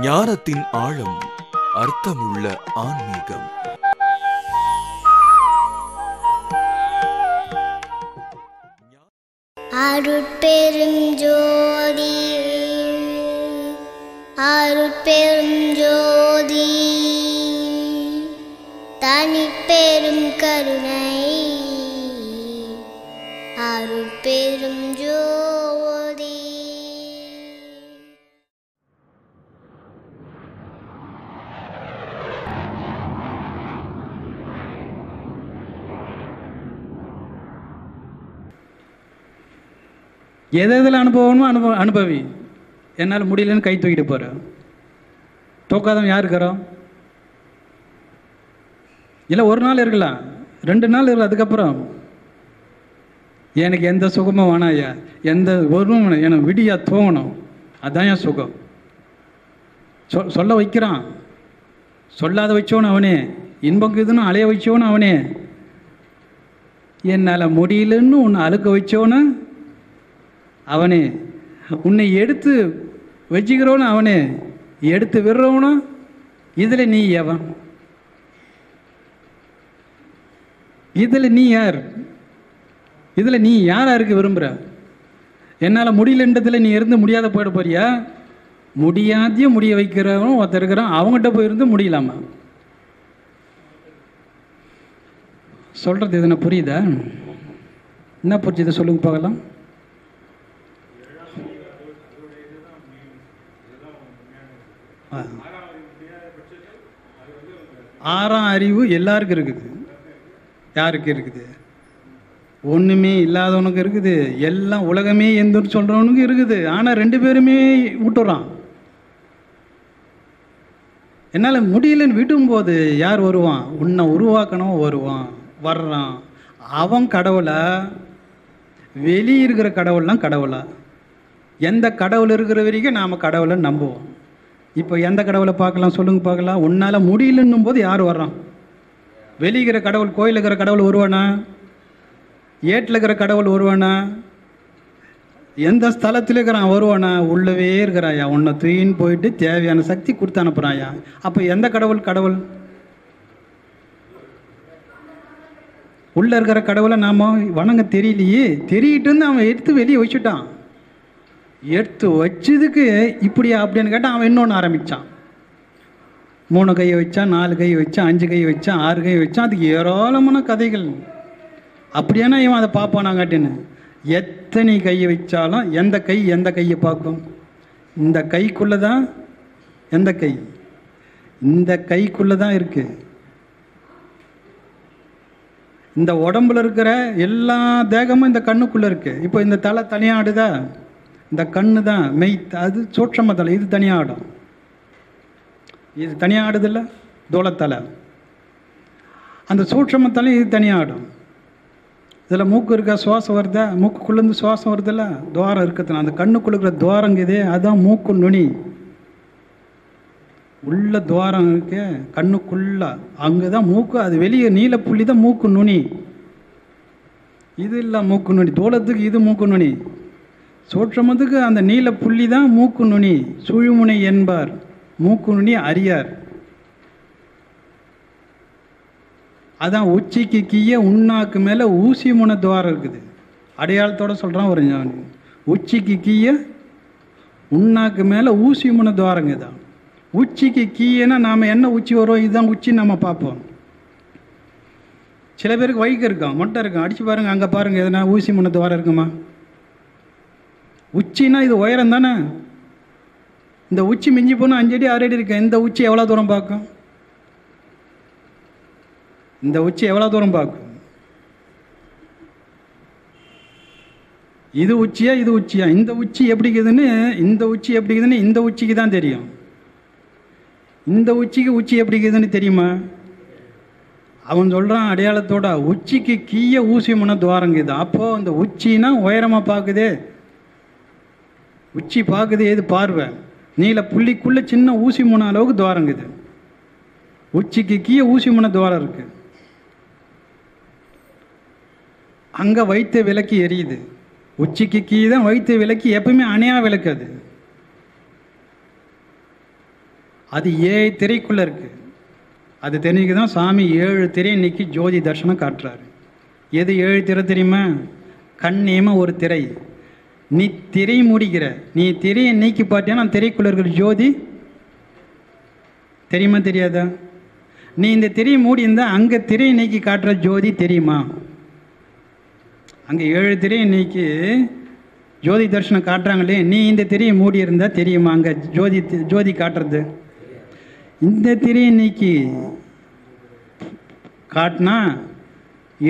ஞானத்தின் ஆழம், அர்த்தமுள்ள ஆன்மீகம். அருட்பெரும் ஜோதி, அருட்பெரும் ஜோதி, தனிப்பெரும் கருணை, அருட்பெரும் ஜோதி. எதில் அனுபவமோ அனுபவி. என்னால் முடியலன்னு கை தூக்கிட்டு போகிறேன். தூக்காதவன் யார் இருக்கிறோம்? இல்லை, ஒரு நாள் இருக்கலாம், 2 நாள் இருக்கலாம். அதுக்கப்புறம் எனக்கு எந்த சுகமும் வேணாயா, எந்த ஒருவும் வேணும், எனக்கு விடியா தூங்கணும். அதுதான் என் சுகம். சொல்ல வைக்கிறான், சொல்லாத வச்சோன்னு அவனே, இன்பங்குதுன்னு அலைய வச்சோன்னு அவனே, என்னால் முடியலன்னு உன்னை அழுக்க வச்சோன்னு அவனே, உன்னை எடுத்து வச்சுக்கிறோன்னு அவனே, எடுத்து விடுறவனும். இதில் நீ எவன்? இதில் நீ யார்? இதில் நீ யாராக இருக்க விரும்புகிற? என்னால் முடியலன்றதில் நீ இருந்து முடியாத போயிட போறியா? முடியாதையும் முடிய வைக்கிறவன் ஒருத்தர் இருக்கிறான், அவங்ககிட்ட போயிருந்து முடியலாமா? சொல்கிறது எதுனா புரியுதா? என்ன புரிஞ்சுது சொல்லுங்க பார்க்கலாம். ஆறாம் அறிவு எல்லாருக்கும் இருக்குது. யாருக்கு இருக்குது? ஒன்றுமே இல்லாதவனுக்கு இருக்குது, எல்லாம் உலகமே எந்தன்னு சொல்கிறவனுக்கு இருக்குது. ஆனால் 2 பேருமே விட்டுறான். என்னால் முடியலன்னு விடும்போது யார் வருவான்? உன்னை உருவாக்கணும் வருவான், வர்றான். அவன் கடவுளா? வெளியே இருக்கிற கடவுள்லாம் கடவுளா? எந்த கடவுள் இருக்கிற வரைக்கும் நாம் கடவுளை நம்புவோம். இப்போ எந்த கடவுளை பார்க்கலாம் சொல்லுங்க பார்க்கலாம். உன்னால் முடியலன்னும் போது யார் வர்றான்? வெளியிற கடவுள், கோயிலில் இருக்கிற கடவுள் வருவானா? ஏட்டில் இருக்கிற கடவுள் வருவானா? எந்த ஸ்தலத்தில் இருக்கிறான் வருவானா? உள்ளவே இருக்கிறாயா, உன்னை தூயின்னு போயிட்டு தேவையான சக்தி கொடுத்து அனுப்புகிறாயா. அப்போ எந்த கடவுள் கடவுள்? உள்ளே இருக்கிற கடவுளை நாம் வணங்க தெரியலையே. தெரியட்டுன்னு அவன் எடுத்து வெளியே வச்சுட்டான். எடுத்து வச்சதுக்கு இப்படியா அப்படின்னு கேட்டால் அவன் இன்னொன்று ஆரம்பித்தான். 3 கையை வச்சான், 4 கையை வச்சான், 5 கையை வச்சான், 6 கையை வச்சான். அதுக்கு ஏராளமான கதைகள். அப்படியானா இவன் அதை பார்ப்பானாங்காட்டின்னு. எத்தனை கையை வச்சாலும் எந்த கையை பார்க்கும்? இந்த கைக்குள்ளே தான். எந்த கை? இந்த கைக்குள்ளே தான் இருக்குது. இந்த உடம்புல இருக்கிற எல்லா தேகமும் இந்த கண்ணுக்குள்ளே இருக்குது. இப்போ இந்த தலை தனியாடுதா? இந்த கண்ணு தான் மெய், அது சூட்சம தலை, இது தனியாடும். இது தனியாடுதில்ல, தோளத்தலை. அந்த சூட்சமத்தலை இது தனியாடும். இதில் மூக்கு இருக்கா, சுவாசம் வருதா? மூக்குக்குள்ளேருந்து சுவாசம் வருதில்ல, துவாரம் இருக்கிறது. அந்த கண்ணுக்குள்ள இருக்கிற துவாரங்குதே, அதுதான் மூக்கு நுனி. உள்ள துவாரம் இருக்கு கண்ணுக்குள்ள, அங்கே தான் மூக்கு. அது வெளியே நீல புள்ளி தான் மூக்கு நுனி. இது இல்லை மூக்கு நுனி. தோளத்துக்கு இது மூக்கு நுனி. சூட்சமத்துக்கு அந்த நீல புள்ளி தான் மூக்கு நுனி. சுழுமுனை என்பார், மூக்கு நுனி அறியார். அதான் உச்சிக்கு கீழே உண்ணாக்கு மேலே ஊசி முனை துவாரம் இருக்குது. அடையாளத்தோடு சொல்கிறான் ஒரு ஞானி. உச்சிக்கு கீழே உண்ணாக்கு மேலே ஊசி முனை துவாரங்க தான். உச்சிக்கு கீழேன்னா நாம் என்ன உச்சி வரும், இதுதான் உச்சி நம்ம பார்ப்போம். சில பேருக்கு வயிற்று இருக்கான், மொட்டை இருக்கான், அடித்து பாருங்கள், அங்கே பாருங்கள், எதனா ஊசி முனை துவாரம் இருக்குமா? உச்சின்னா இது உயரம் தானே. இந்த உச்சி மிஞ்சி போனால் 5 அடி 6 அடி இருக்கு. இந்த உச்சி எவ்வளோ தூரம் பார்க்கும்? இந்த உச்சி எவ்வளோ தூரம் பார்க்கும்? இது உச்சியா இது உச்சியா? இந்த உச்சி எப்படி இருக்குதுன்னு இந்த உச்சிக்கு தான் தெரியும். இந்த உச்சிக்கு உச்சி எப்படி இருக்குதுன்னு தெரியுமா? அவன் சொல்கிறான் அடையாளத்தோட, உச்சிக்கு கீழே ஊசி முனை துவாரங்குது. அப்போது இந்த உச்சின்னா உயரமாக பார்க்குதே, உச்சி பார்க்குது. எது பார்வை? நீல புள்ளிக்குள்ளே சின்ன ஊசி முனை அளவுக்கு துவாரங்குது. உச்சிக்கு கீழே ஊசி முனை துவாரம் இருக்குது. அங்கே வைத்த விளக்கு எரியுது. உச்சிக்கு கீழே தான் வைத்த விளக்கு, எப்பவுமே அணையா விளக்கு. அது அது 7 திரைக்குள்ளே இருக்குது. அது தெரிஞ்சுக்க தான் சாமி 7 திரையை நீக்கி ஜோதி தர்சனம் காட்டுறாரு. எது 7 திரை தெரியுமா? கண்ணியமாக ஒரு திரை. நீ திரை மூடிக்கிற, நீ திரையை நீக்கி பார்த்தியானா திரைக்குள்ளே இருக்கிற ஜோதி தெரியுமா தெரியாதா? நீ இந்த திரையை மூடி இருந்தால் அங்கே திரையை நீக்கி காட்டுற ஜோதி தெரியுமா? அங்கே 7 திரையை நீக்கி ஜோதி தரிசனம் காட்டுறாங்களே, நீ இந்த திரையை மூடி இருந்தால் தெரியுமா அங்கே ஜோதி காட்டுறது? இந்த திரையை நீக்கி காட்டினா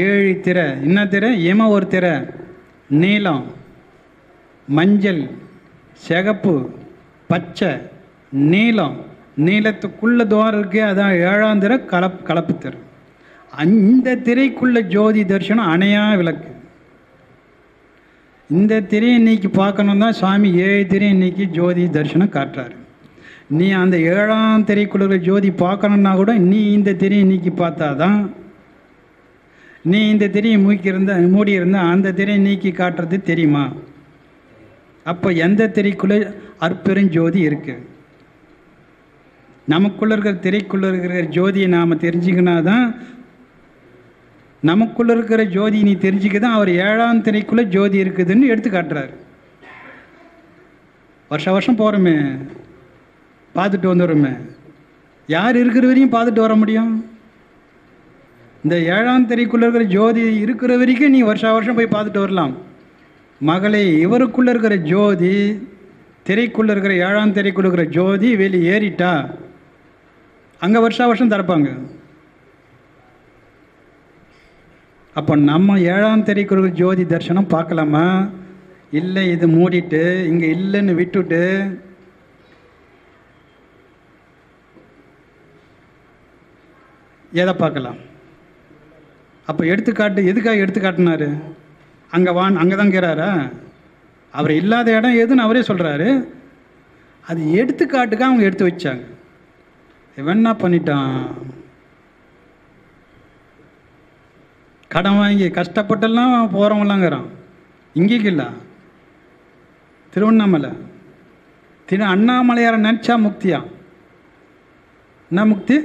7 திரை. என்ன திரை? ஒரு திரை, நீலம், மஞ்சள், சிகப்பு, பச்சை, நீலம். நீளத்துக்குள்ள துவாரம் இருக்கு, அதான் 7ஆம் திரை கலப்பு திரை. அந்த திரைக்குள்ள ஜோதி தரிசனம் அணையா விளக்கு. இந்த திரையை நீக்கி பார்க்கணும் தான் சாமி 7 திரையை நீக்கி ஜோதி தரிசனம் காட்டுறாரு. நீ அந்த 7ஆம் திரைக்குள்ள ஜோதி பார்க்கணுன்னா கூட நீ இந்த திரையை நீக்கி பார்த்தாதான். நீ இந்த திரையை மூடி இருந்தால் அந்த திரையை நீக்கி காட்டுறது தெரியுமா? அப்போ எந்த திரைக்குள்ளே அற்பெருஞ்சோதி இருக்கு? நமக்குள்ள இருக்கிற திரைக்குள்ள இருக்கிற ஜோதியை நாம் தெரிஞ்சுக்கினா தான், நமக்குள்ள இருக்கிற ஜோதி நீ தெரிஞ்சுக்க தான் அவர் 7ஆம் திரைக்குள்ளே ஜோதி இருக்குதுன்னு எடுத்து காட்டுறாரு. வருஷம் போகிறோமே, பார்த்துட்டு வந்துடுறோமே. யார் இருக்கிற வரையும் பார்த்துட்டு வர முடியும்? இந்த 7ஆம் திரைக்குள்ளே இருக்கிற ஜோதி இருக்கிற வரைக்கும் நீ வருஷம் போய் பார்த்துட்டு வரலாம். மகளே, இவருக்குள்ளே இருக்கிற ஜோதி, திரைக்குள்ளே இருக்கிற 7ஆம் திரைக்குள்ளே இருக்கிற ஜோதி வெளியே ஏறிட்டா அங்கே வருஷம் திறப்பாங்க. அப்போ நம்ம 7ஆம் திரைக்குள்ள ஜோதி தரிசனம் பார்க்கலாமா? இல்லை, இது மூடிட்டு இங்கே இல்லைன்னு விட்டுட்டு எதை பார்க்கலாம்? அப்போ எடுத்துக்காட்டு எதுக்காக எடுத்துக்காட்டினாரு? அங்கே தான் கேட்குறாரா? அவர் இல்லாத இடம் எதுன்னு அவரே சொல்கிறாரு. அது எடுத்துக்காட்டுக்காக அவங்க எடுத்து வச்சாங்க. இவன் என்ன பண்ணிட்டான்? கடன் வாங்கி கஷ்டப்பட்டெல்லாம் போகிறவங்களாங்கிறான். இங்கேக்கு இல்லை, திருவண்ணாமலை அண்ணாமலையாரை நினச்சா முக்தியா? என்ன முக்தி?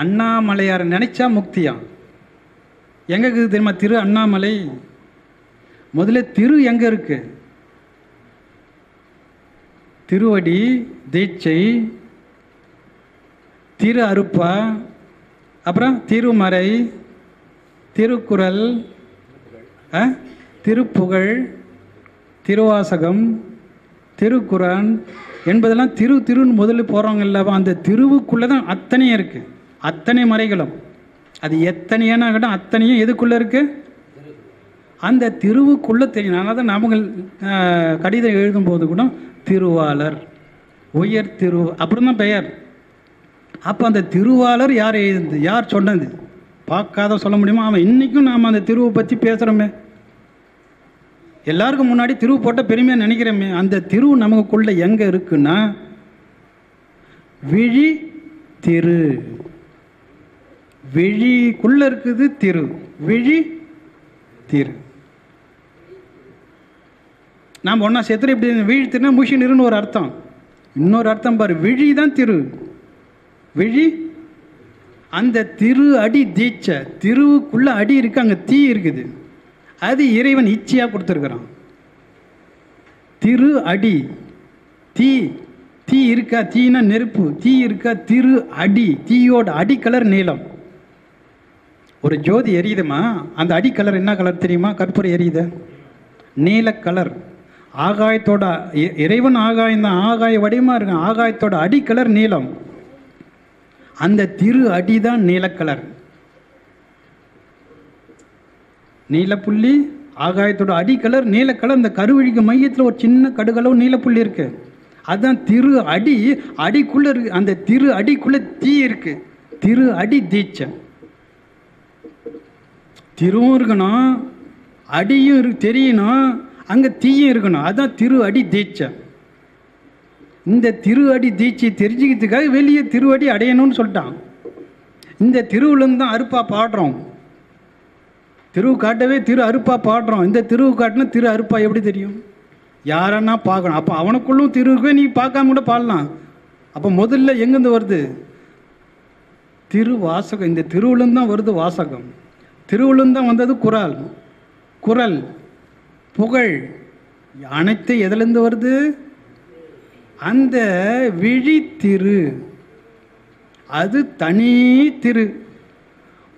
அண்ணாமலையாரை நினைச்சா முக்தியா? எங்கே இருக்குது தெரியுமா திரு அண்ணாமலை? முதல்ல திரு எங்கே இருக்கு? திருவடி தீட்சை, திரு அருப்பா, அப்புறம் திருமறை, திருக்குறள், திருப்புகழ், திருவாசகம், திருக்குரான் என்பதெல்லாம் திருன்னு முதல்ல போகிறவங்க இல்லவா? அந்த திருவுக்குள்ளே தான் அத்தனையும் இருக்குது. அத்தனை மறைகளும் அது எத்தனையான கட்டம் அத்தனையும் எதுக்குள்ளே இருக்குது? அந்த திருவுக்குள்ளே தெரியும். அதனால தான் நாம கடிதம் எழுதும்போது கூட திருவாளர், உயர் திரு அப்படின்னு தான் பெயர். அப்போ அந்த திருவாளர் யார் எழுதுது? யார் சொன்னது? பார்க்காத சொல்ல முடியுமா? அவன் இன்றைக்கும் நாம் அந்த திருவை பற்றி பேசுகிறோமே, எல்லாருக்கும் முன்னாடி திரு போட்ட பெருமையாக நினைக்கிறோமே. அந்த திரு நமக்குள்ள எங்கே இருக்குன்னா விழி திரு, விழிக்குள்ள இருக்குது திரு, விழி திரு. நாம் ஒன்றா சேர்த்து இப்படி விழி திருனா முஷினிருன்னு ஒரு அர்த்தம். இன்னொரு அர்த்தம் பாரு, விழி தான் திரு, விழி. அந்த திரு அடி தீட்சை, திருவுக்குள்ள அடி இருக்கு, அங்கே தீ இருக்குது. அது இறைவன் இச்சையாக கொடுத்துருக்குறான். திரு அடி தீ, தீ இருக்கா? தீனா நெருப்பு, தீ இருக்கா? திரு அடி, தீயோட அடி கலர் நீலம். ஒரு ஜோதி எரியுதுமா, அந்த அடி கலர் என்ன கலர் தெரியுமா? கற்பூரம் எரியுது, நீல கலர். ஆகாயத்தோட இறைவன் ஆகாயம் தான், ஆகாய வடிவமாக இருக்கு. ஆகாயத்தோட அடி கலர் நீலம். அந்த திரு அடி தான் நீலக்கலர். நீலப்புள்ளி ஆகாயத்தோட அடி கலர் நீலக்கலர். இந்த கருவழிக்கு மையத்தில் ஒரு சின்ன கடுகளவு நீலப்புள்ளி இருக்கு, அதுதான் திரு அடி. அடிக்குள்ள இருக்கு, அந்த திரு அடிக்குள்ள தீ இருக்கு. திரு அடி தீட்சை. திருவும் இருக்கணும், அடியும் தெரியணும், அங்கே தீயும் இருக்கணும். அதுதான் திரு அடி தீட்சை. இந்த திரு அடி தீட்சை தெரிஞ்சுக்கிறதுக்காக வெளியே திருவடி அடையணும்னு சொல்லிட்டான். இந்த திருவுலேருந்து தான் அருப்பா பாடுறோம். திருவு காட்டவே திரு அருப்பா பாடுறோம். இந்த திருவு காட்டினா திரு அருப்பா எப்படி தெரியும்? யாரன்னா பார்க்கணும். அப்போ அவனுக்குள்ளும் திருவுக்கே நீ பார்க்காம கூட பாடலாம். அப்போ முதல்ல எங்கேருந்து வருது? திருவாசகம். இந்த திருவுளம் தான் வருது வாசகம். திருவுளம் தான் வந்தது குரல். குரல், புகழ் அனைத்து எதுலேருந்து வருது? அந்த விழித்திரு. அது தனி திரு.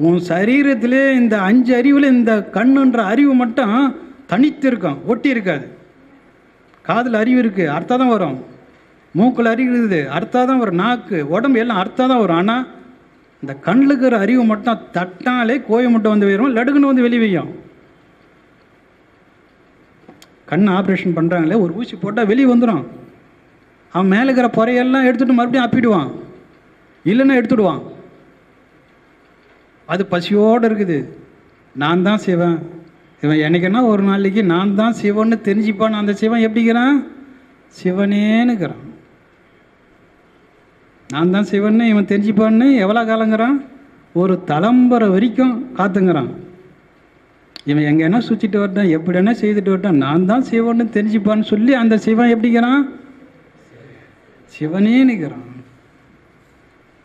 உன் சரீரத்திலே இந்த 5 அறிவில் இந்த கண்ணுன்ற அறிவு மட்டும் தனித்து இருக்கும், ஒட்டி இருக்காது. காதில் அறிவு இருக்குது, அர்த்தம் தான் வரும். மூக்கில் அறிவு இருக்குது, அர்த்தம் தான் வரும். நாக்கு, உடம்பு எல்லாம் அர்த்தம் தான் வரும். ஆனால் இந்த கண்ணில் இருக்கிற அறிவு மட்டும் தட்டாலே கோயை மட்டும் வந்து வரும், லடுக்குன்னு வந்து வெளியே வையும். கண் ஆப்ரேஷன் பண்ணுறாங்களே, ஒரு ஊசி போட்டால் வெளியே வந்துடும். அவன் மேலே இருக்கிற பொறையெல்லாம் எடுத்துகிட்டு மறுபடியும் அப்பிடுவான், இல்லைன்னா எடுத்துடுவான். அது பசியோடு இருக்குது. நான் தான் சிவன். இவன் என்னைக்குன்னா ஒரு நாளைக்கு நான் தான் சிவன்னு தெரிஞ்சுப்பான். அந்த சிவன் எப்படிங்கிறான்? சிவனேனுக்கிறான். நான் தான் சிவன்னு இவன் தெரிஞ்சுப்பான்னு எவ்வளோ காலங்கிறான்? ஒரு தலைமுறை வரைக்கும் காத்துங்கிறான். இவன் எங்கன்னா சுற்றிட்டு வரட்டான், எப்படின்னா செய்துட்டு வரட்டான், நான் தான் சிவன்னு தெரிஞ்சுப்பான்னு சொல்லி அந்த சிவன் எப்படிங்கிறான்? சிவனேனுக்கிறான்.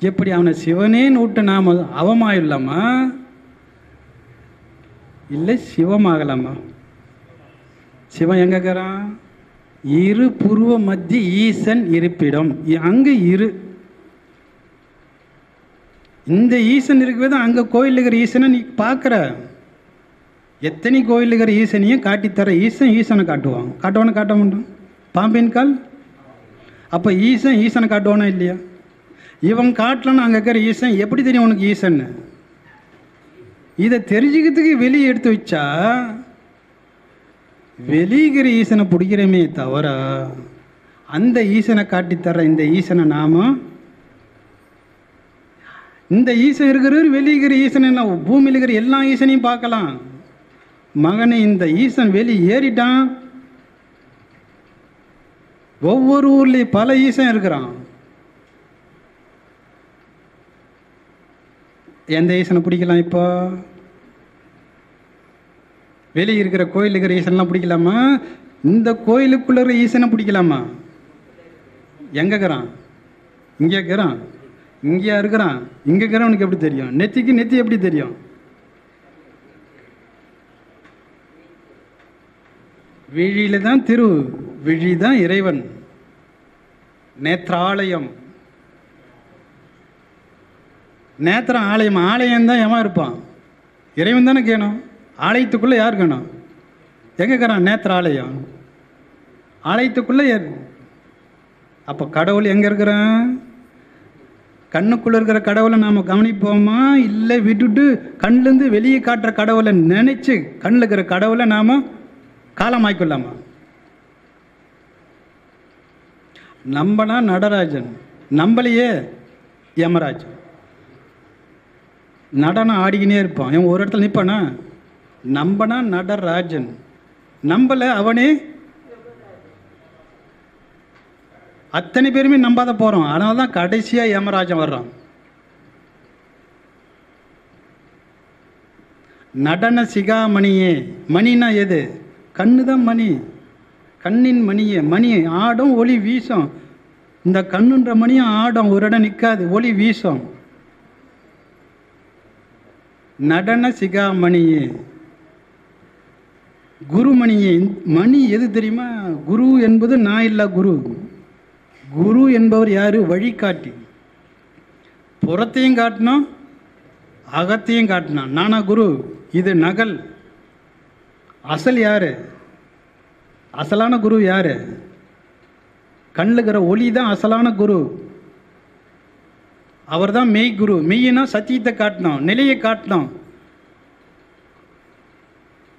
எப்படி அவனை சிவனேன்னு விட்டு நாம் அவமாயிடலாமா? இல்லை சிவமாகலாமா? சிவன் எங்கிறான்? இரு புருவ மத்திய ஈசன் இருப்பிடம். அங்கே இரு. இந்த ஈசன் இருக்கவே தான் அங்கே கோயில் இருக்கிற ஈசனை நீ பார்க்குற. எத்தனை கோயில் இருக்கிற ஈசனையும் காட்டித்தர ஈசன் ஈசனை காட்டுவான். காட்டுவானு காட்ட மாட்டான்? பாம்பின் கால். அப்போ ஈசன் ஈசனை காட்டுவானா இல்லையா? இவன் காட்டலன்னு அங்கே இருக்கிற ஈசன் எப்படி தெரியும் உனக்கு ஈசன்னு? இதை தெரிஞ்சுக்கிறதுக்கு வெளியே எடுத்து வச்சா வெளியிகிற ஈசனை பிடிக்கிறமே தவிர அந்த ஈசனை காட்டித்தர இந்த ஈசனை நாம இந்த ஈசன் இருக்கிறவர் வெளியிகிற ஈசன் என்ன பூமியில் இருக்கிற எல்லா ஈசனையும் பார்க்கலாம். மகனை இந்த ஈசன் வெளி ஏறிட்டான். ஒவ்வொரு ஊர்லேயும் பல ஈசன் இருக்கிறான். எந்த ஈசனை பிடிக்கலாம்? இப்போ வெளியே இருக்கிற கோயில் இருக்கிற ஈசன்லாம் பிடிக்கலாமா? இந்த கோயிலுக்குள்ள இருக்கிற ஈசனை பிடிக்கலாமா? எங்கே இருக்கிறான்? இங்கே இருக்கிறான். இங்கேயா இருக்கிறான்? இங்கே இருக்கிறவனுக்கு எப்படி தெரியும்? நெத்திக்கு நெத்தி எப்படி தெரியும்? விழியில தான் திரு, விழி தான் இறைவன். நேத்ராலயம். நேத்திரம் ஆலயம். ஆலயம் தான் எவன் இருப்பான்? இறைவன் தானே கேணும். ஆலயத்துக்குள்ளே யார் கேணும்? எங்கே இருக்கிறான்? நேத்திராலயம். ஆலயத்துக்குள்ளே அப்போ கடவுள் எங்கே இருக்கிறான்? கண்ணுக்குள்ளே இருக்கிற கடவுளை நாம் கவனிப்போமா? இல்லை விட்டுட்டு கண்ணிலேருந்து வெளியே காட்டுற கடவுளை நினச்சி கண்ணில் இருக்கிற கடவுளை நாம் காலமாய்க்கொள்ளாமா? நம்பனா நடராஜன், நம்பலையே யமராஜன். நடனம் ஆடிக்கினே இருப்பான். இவன் ஒரு இடத்துல நிற்பானா? நம்பனா நடராஜன், நம்பலை அவனே. அத்தனை பேருமே நம்பாத போகிறோம். அதனால தான் கடைசியாக யமராஜன் வர்றான். நடன சிகாமணியே. மணினா எது? கண்ணு தான் மணி. கண்ணின் மணியே. மணி ஆடும், ஒளி வீசும். இந்த கண்ணுன்ற மணியும் ஆடும், ஒரு இடம் நிற்காது, ஒளி வீசும். நடன சிகாமணியே. குருமணியே. மணி எது தெரியுமா? குரு என்பது நான் இல்ல குரு. குரு என்பவர் யாரு? வழிகாட்டி. புறத்தையும் காட்டினோம், அகத்தையும் காட்டினான். நானா குரு? இது நகல். அசல் யாரு? அசலான குரு யாரு? கண்ணுக்கிற ஒளி தான் அசலான குரு. அவர் தான் மெய் குரு. மெய்யினா சத்தியத்தை காட்டினோம், நிலையை காட்டினோம்.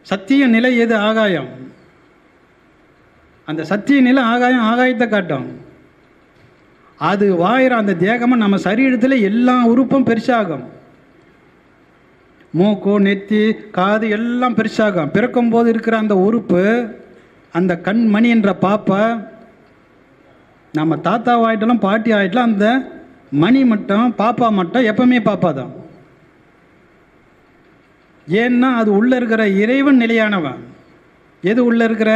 சத்திய நிலை எது? ஆகாயம். அந்த சத்திய நிலை ஆகாயம். ஆகாயத்தை காட்டும். அது வாயிற அந்த தேகமாக நம்ம சரீரத்தில் எல்லா உறுப்பும் பெருசாகும். மூக்கு, நெத்தி, காது எல்லாம் பெருசாகும். பிறக்கும் போது இருக்கிற அந்த உறுப்பு, அந்த கண்மணி என்ற பாப்பா, நம்ம தாத்தா ஆகிட்டலாம், பாட்டி ஆகிட்டலாம். அந்த மணி மட்டும், பாப்பா மட்டும் எப்பவுமே பாப்பா தான். ஏன்னா அது உள்ளே இருக்கிற இறைவன் நிலையானவன். எது உள்ளே இருக்கிற?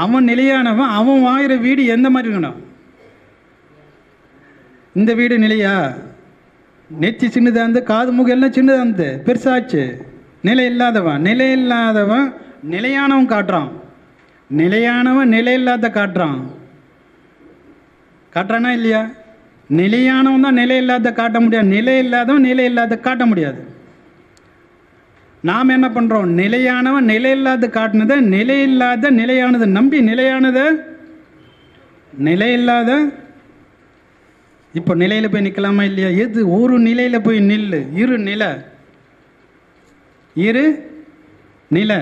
அவன் நிலையானவன். அவன் வாங்குற வீடு எந்த மாதிரி இருக்கணும்? இந்த வீடு நிலையா? நெச்சி சின்னதாக இருந்து, காது மூக்கு எல்லாம் சின்னதாக இருந்து பெருசாச்சு. நிலை இல்லாதவன் நிலையானவன் காட்டுறான். நிலையானவன் நிலை இல்லாத காட்டுறானா இல்லையா? நிலையானவன் தான் நிலை இல்லாத காட்ட முடியாது. நிலை இல்லாதவன் நிலை இல்லாத காட்ட முடியாது. நாம் என்ன பண்ணுறோம்? நிலையானவன் நிலை இல்லாத காட்டினதை நிலை இல்லாத நிலையானதை நம்பி நிலை இல்லாத இப்போ நிலையில் போய் நிற்கலாமா இல்லையா? எது ஒரு நிலையில் போய் நில்லு. இரு நிலை.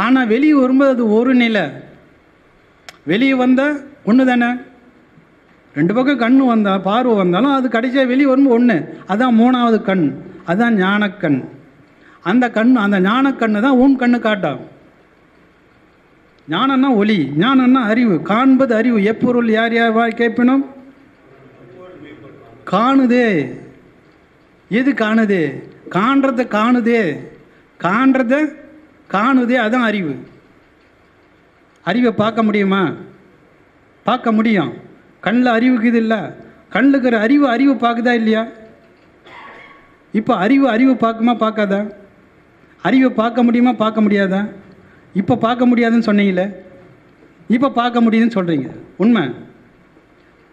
ஆனால் வெளியே வரும்போது அது ஒரு நிலை. வெளியே வந்தால் ஒன்று தானே. ரெண்டு பக்கம் கண் வந்தால், பார்வை வந்தாலும் அது கடைசியாக வெளியே வரும்போது ஒன்று. அதான் மூணாவது கண், அதுதான் ஞானக்கண். அந்த ஞானக்கண்ணு தான் உன் கண்ணு காட்டும். ஞானம்னா ஒளி, ஞானம்னா அறிவு. காண்பது அறிவு. எப்பொருள் யார் கேட்பினும் காணுதே. எது காணுதே? காண்றத காணுதே, அதான் அறிவு. அறிவை பார்க்க முடியுமா? பார்க்க முடியும். கண்ணில் அறிவுக்கு இது இல்லை. கண்ணில் இருக்கிற அறிவு பார்க்குதா இல்லையா? இப்போ அறிவு பார்க்குமா பார்க்காதா? அறிவை பார்க்க முடியுமா பார்க்க முடியாதா? இப்போ பார்க்க முடியாதுன்னு சொன்னீங்களே, இப்போ பார்க்க முடியுதுன்னு சொல்கிறீங்க. உண்மை.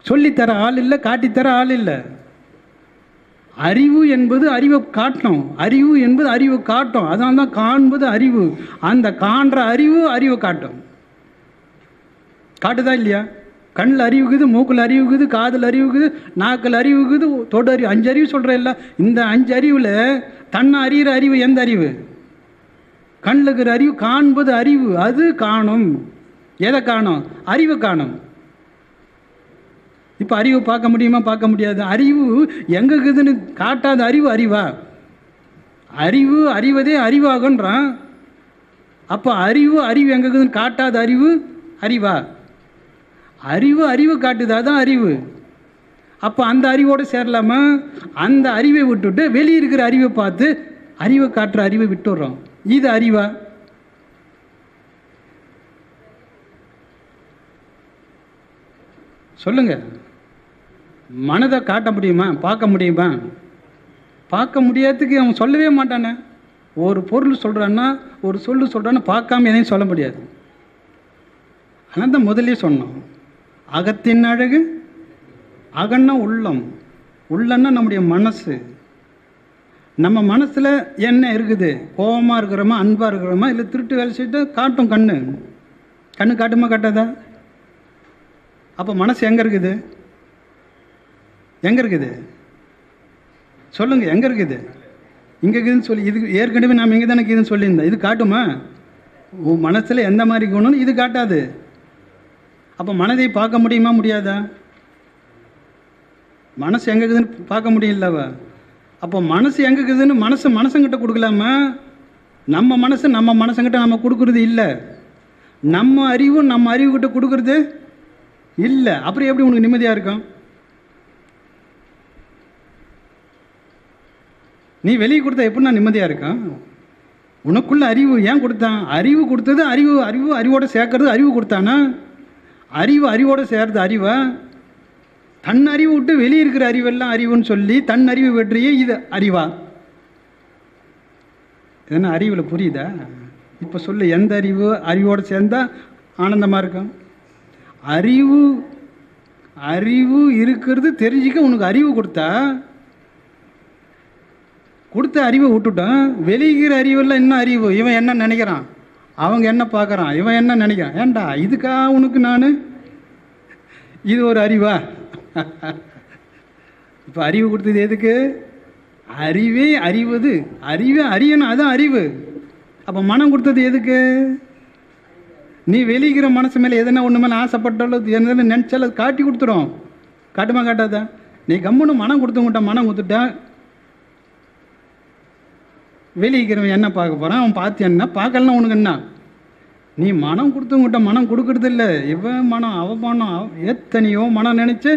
சொல்லித்தர ஆள் இல்லை, காட்டித்தர ஆள் இல்லை. அறிவு என்பது அறிவை காட்டும். அதனால தான் காண்பது அறிவு. அந்த காண்ற அறிவை காட்டுதா இல்லையா? கண்ணில் அறிவுக்குது, மூக்கில் அறிவுக்குது, காதில் அறிவுக்குது, நாக்கில் அறிவுக்குது, தொடு அறிவு. 5 அறிவு சொல்கிற இல்லை. இந்த 5 அறிவில் தன்னை அறிகிற அறிவு எந்த அறிவு? கண்ணில் இருக்கிற அறிவு, காண்பது அறிவு. அது காணும். எதை காணும்? அறிவை காணும். இப்போ அறிவை பார்க்க முடியுமா பார்க்க முடியாது? அறிவு எங்கே இருக்குதுன்னு காட்டாத அறிவா? அறிவதே அறிவாகன்றான். அப்போ அறிவு எங்கே இருக்குதுன்னு காட்டாத அறிவா? அறிவு காட்டுது, அதான் அறிவு. அப்போ அந்த அறிவோடு சேரலாமா? அந்த அறிவை விட்டுட்டு வெளியே இருக்கிற அறிவை பார்த்து அறிவை காட்டுற அறிவை விட்டுடுறோம். இது அறிவா? சொல்லுங்க. மனதை காட்ட முடியுமா? பார்க்க முடியுமா? பார்க்க முடியாததுக்கு அவன் சொல்லவே மாட்டானே. ஒரு பொருள் சொல்கிறான்னா, ஒரு சொல்கிறான்னா பார்க்காம எதையும் சொல்ல முடியாது. ஆனால் தான் முதலே சொன்னோம், அகத்தின் அழகு அகன்னா உள்ளன்னா நம்முடைய மனசு. நம்ம மனசில் என்ன இருக்குது? கோபமாக இருக்கிறோமா, அன்பாக இருக்கிறோமா, இல்லை திருட்டு வேலை செய்யிட்டு காட்டும். கண்ணு காட்டுமா காட்டாதா? அப்போ மனசு எங்கே இருக்குது? சொல்லுங்கள், எங்கே இருக்குது? இங்கே இருக்குதுன்னு சொல்லி, இது ஏற்கனவே நாம் இங்கே தானே இருக்குதுன்னு சொல்லியிருந்தேன். இது காட்டுமா? மனசில் எந்த மாதிரி குணம்னு இது காட்டாது. அப்போ மனதை பார்க்க முடியுமா முடியாதா? மனசு எங்கே இருக்குதுன்னு பார்க்க முடியலவா? அப்போ மனசு எங்கே இருக்குதுன்னு மனசங்கிட்ட கொடுக்கலாமா? நம்ம மனசங்கிட்ட நம்ம கொடுக்கறது இல்லை. நம்ம அறிவுக்கிட்ட கொடுக்கறது இல்லை. அப்புறம் எப்படி உனக்கு நிம்மதியாக இருக்கும்? நீ வெளியே கொடுத்தா எப்படி நான் நிம்மதியாக இருக்கேன்? உனக்குள்ள அறிவு ஏன் கொடுத்தான்? அறிவு கொடுத்தது அறிவோட சேர்க்கறது அறிவு கொடுத்தானா? அறிவோட சேர்றது அறிவா? தன் அறிவு விட்டு வெளியே இருக்கிற அறிவெல்லாம் அறிவுன்னு சொல்லி தன் அறிவு வெற்றியே இது அறிவா? என்ன அறிவில் புரியுதா? இப்போ சொல்லு, எந்த அறிவோடு சேர்ந்தா ஆனந்தமாக இருக்கும்? அறிவு இருக்கிறது தெரிஞ்சிக்க உனக்கு அறிவு கொடுத்த அறிவை விட்டுட்டான். வெளியிற அறிவெல்லாம் என்ன அறிவு? இவன் என்ன நினைக்கிறான், அவங்க என்ன பார்க்குறான், இவன் என்ன நினைக்கிறான். ஏண்டா இதுக்கா உனக்கு நான்? இது ஒரு அறிவா? இப்போ அறிவு கொடுத்தது எதுக்கு? அறிவே அறியணும், அதான் அறிவு. அப்போ மனம் கொடுத்தது எதுக்கு? நீ வெளியிற மனசு மேலே எதனா ஒன்று மேலே ஆசைப்பட்டாலும் எதனா நினச்சாலும் அது காட்டி கொடுத்துடும். காட்டுமா காட்டாதா? நீ கம்முன்னு மனம் கொடுத்துட்டா வெளியிக்கிறவன் என்ன பார்க்க போகிறான்? அவன் பார்த்து என்ன பார்க்கலாம், உனக்கு என்ன? நீ மனம் மனம் கொடுக்கறது இல்லை. இவன் மனம், அவன் மனம், எத்தனையோ மனம் நினச்சி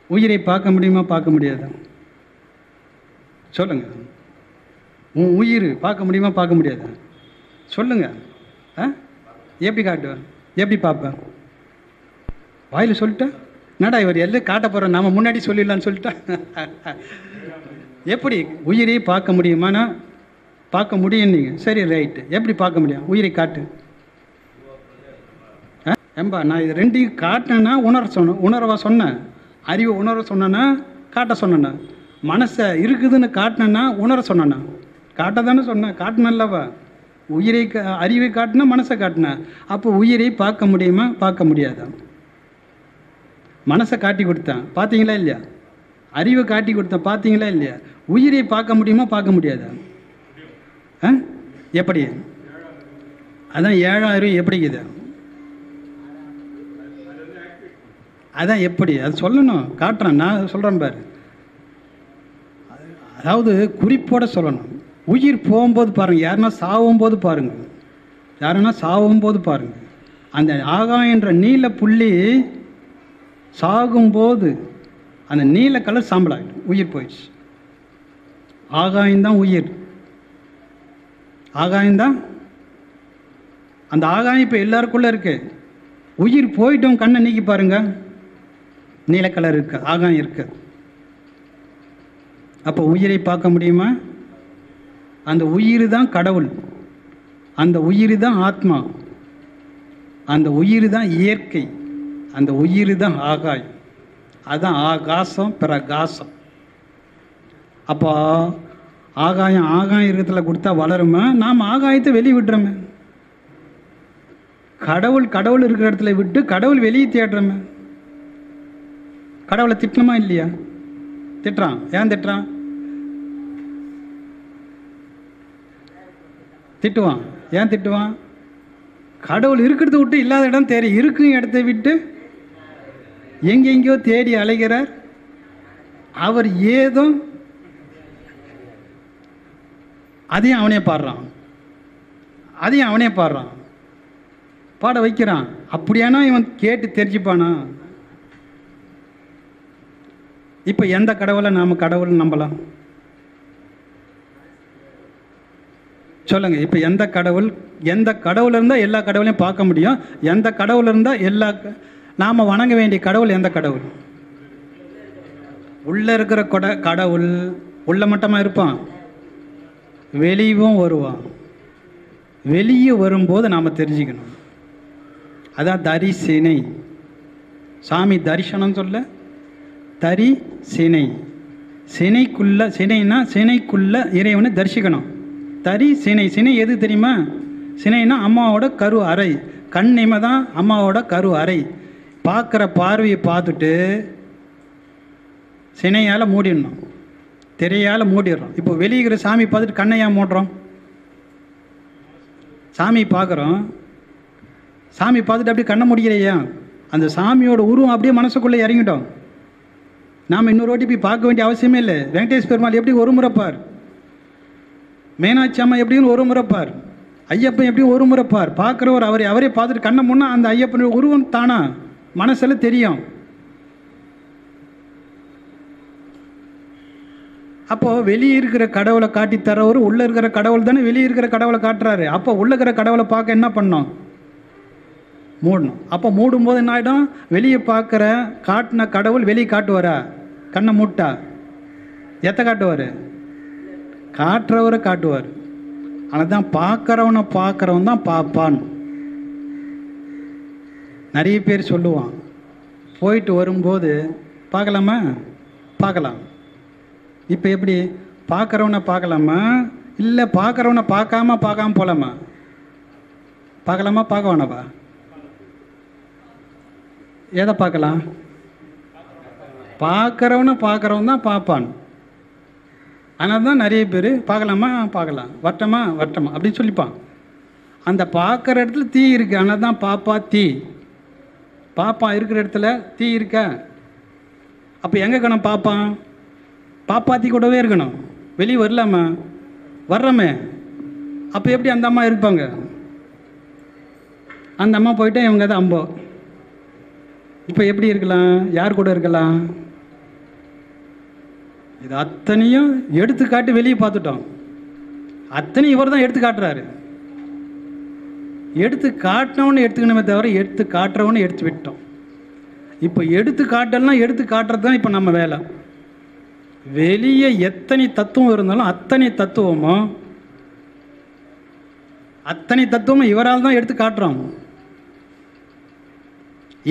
உயிரை பார்க்க முடியுமா பார்க்க முடியாதா? சொல்லுங்க. உன் உயிர் பார்க்க முடியுமா பார்க்க முடியாதா? சொல்லுங்க. எப்படி காட்டுவேன்? எப்படி பார்ப்பேன்? வாயில் சொல்லிட்டேன். என்னடா இவர் எல்லாம் காட்ட போகிறோம், நாம் முன்னாடி சொல்லிடலான்னு சொல்லிட்டேன். எப்படி உயிரை பார்க்க முடியுமாண்ணா? பார்க்க முடியும். நீங்கள் சரி ரைட்டு, எப்படி பார்க்க முடியும்? உயிரை காட்டு. ஏம்பா நான் இது ரெண்டையும் காட்டினேன்னா உணர்வா சொன்னேன். அறிவை உணர சொன்னேன்னா காட்ட சொன்னேன்னா, மனசை இருக்குதுன்னு காட்டினேன்னா உணர சொன்னேன்னா, காட்ட தானே சொன்னேன். காட்டினல்லவா? உயிரை அறிவை காட்டினா மனசை காட்டினேன். அப்போ உயிரை பார்க்க முடியுமா? பார்க்க முடியாதா? மனசை காட்டி கொடுத்தேன், பார்த்தீங்களா இல்லையா? அறிவை காட்டி கொடுத்தேன், பார்த்தீங்களா இல்லையா? உயிரை பார்க்க முடியுமா? பார்க்க முடியாதா? எப்படி? அதான் 7ஆம் அறிவு எப்படிக்குது? அதான் எப்படி அது சொல்லணும், காட்டுறேன். நான் சொல்கிறேன் பாரு. அதாவது குறிப்போட சொல்லணும். உயிர் போகும்போது பாருங்கள், யாருன்னா சாவும்போது பாருங்கள், யாருன்னா சாவும்போது பாருங்கள். அந்த ஆகாயன்ற நீல புள்ளி சாகும்போது அந்த நீல கலர் சாம்பலாகிடும், உயிர் போயிடுச்சு. ஆகாயம்தான் உயிர், ஆகாயம்தான். அந்த ஆகாயம் இப்போ எல்லாருக்குள்ளே இருக்கு. உயிர் போயிட்டோம், கண்ணை நீக்கி பாருங்க, நீல கலர் இருக்கு, ஆகாயம் இருக்கு. அப்போ உயிரை பார்க்க முடியுமா? அந்த உயிர் தான் கடவுள், அந்த உயிர் தான் ஆத்மா, அந்த உயிர் தான் இயற்கை, அந்த உயிர் தான் ஆகாயம். அதுதான் ஆகாசம் பிரகாசம். அப்போ ஆகாயம் இருக்கிறதுல கொடுத்தா வளருமா? நாம் ஆகாயத்தை வெளியே விட்டுறோமே. கடவுள் இருக்கிற இடத்துல விட்டு கடவுள் வெளியே தேடுறோமே. கடவுளை திட்டணுமா இல்லையா? திட்டுறான். ஏன் திட்டுறான்? திட்டுவான். ஏன் திட்டுவான்? கடவுள் இருக்கிறத விட்டு இல்லாத இடம் தேடி, இருக்கும் இடத்தை விட்டு எங்கெங்கயோ தேடி அலைகிறார். அவர் ஏதோ அதையும் அவனே பாடுறான், அதையும் அவனே பாடுறான், பாட வைக்கிறான். அப்படியானா இவன் கேட்டு தெரிஞ்சுப்பானா? இப்போ எந்த கடவுளை நாம் கடவுள் நம்பலாம் சொல்லுங்க? இப்போ எந்த கடவுள் இருந்தால் எல்லா கடவுளையும் பார்க்க முடியும்? எந்த கடவுள் இருந்தால் நாம் வணங்க வேண்டிய கடவுள் எந்த கடவுள்? உள்ளே இருக்கிற கடவுள் உள்ள மட்டமாக இருப்பான், வெளியும் வருவான். வெளியே வரும்போது நாம் தெரிஞ்சுக்கணும். அதான் தரிசினை. சாமி தரிசனம் சொல்ல தரி சினை. சினைக்குள்ள இறைவனை தரிசிக்கணும். தரி சினை. சினை எது தெரியுமா? சினைனா அம்மாவோட கரு அறை. கண் இமை தான் அம்மாவோட கரு அறை. பார்க்குற பார்வையை பார்த்துட்டு சினையால் மூடிடணும், திரையால் மூடிடுறோம். இப்போ வெளியிற சாமி பார்த்துட்டு கண்ணையா மூடுறோம்? சாமி பார்க்குறோம், சாமி பார்த்துட்டு அப்படியே கண்ணை முடிக்கிறையா? அந்த சாமியோட உருவம் அப்படியே மனசுக்குள்ளே இறங்கிட்டோம். நாம் இன்னொரு வாட்டி போய் பார்க்க வேண்டிய அவசியமே இல்லை. வெங்கடேஷ் பெருமாள் எப்படி ஒரு முறைப்பார், மீனாட்சி அம்மா எப்படின்னு ஒரு முறைப்பார், ஐயப்பன் எப்படியும் ஒரு முறைப்பார். பார்க்குறவர் அவரே பார்த்துட்டு கண்ணை முன்னா அந்த ஐயப்பனோட உருவம் தானா மனசில் தெரியும். அப்போது வெளியே இருக்கிற கடவுளை காட்டி தரவர் உள்ளே இருக்கிற கடவுள் தானே வெளியே இருக்கிற கடவுளை காட்டுறாரு. அப்போ உள்ளே இருக்கிற கடவுளை பார்க்க என்ன பண்ணோம்? மூடணும். அப்போ மூடும்போது என்ன ஆகிடும்? வெளியே பார்க்குற காட்டின கடவுள் வெளியே காட்டுவாரா? கண்ணை மூட்டா எத்த காட்டுவார்? காட்டுறவரை காட்டுவார். ஆனால் தான் பார்க்குறவன் தான் பார்ப்பான். நிறைய பேர் சொல்லுவான், போயிட்டு வரும்போது பார்க்கலாமா? பார்க்கலாம். இப்போ எப்படி பார்க்குறவனை பார்க்கலாமா? இல்லை பார்க்குறவனை பார்க்காம போகலாமா? பார்க்கலாமா? பார்க்க வேணாவா? எதை பார்க்கலாம்? பார்க்குறவன் தான் பார்ப்பான். அதனால தான் நிறைய பேர் பார்க்கலாமா? பார்க்கலாம், வட்டமா அப்படின்னு சொல்லிப்பான். அந்த பார்க்குற இடத்துல தீ இருக்குது, ஆனால் தான் தீ பாப்பா இருக்கிற இடத்துல தீ இருக்கா? அப்போ எங்கே இருக்கணும்? பாப்பாத்தி கூடவே இருக்கணும். வெளியே வரலாமா? வர்றோமே. அப்போ எப்படி அந்த அம்மா இருப்பாங்க? அந்த அம்மா போயிட்டா இவங்க தான் அம்போ. இப்போ எப்படி இருக்கலாம்? யார் கூட இருக்கலாம்? இது அத்தனையும் எடுத்துக்காட்டி வெளியே பார்த்துட்டோம். அத்தனையும் இவர் தான் எடுத்து காட்டுறாரு. எடுத்து காட்டினவனு எடுத்துக்கணுமே தவிர எடுத்து காட்டுறவனு எடுத்து விட்டோம். இப்போ எடுத்து காட்டலாம், எடுத்து காட்டுறது தான் இப்போ நம்ம வேலை. வெளியே எத்தனை தத்துவம் இருந்தாலும் அத்தனை தத்துவமும் இவரால் தான் எடுத்து காட்டுறோம்.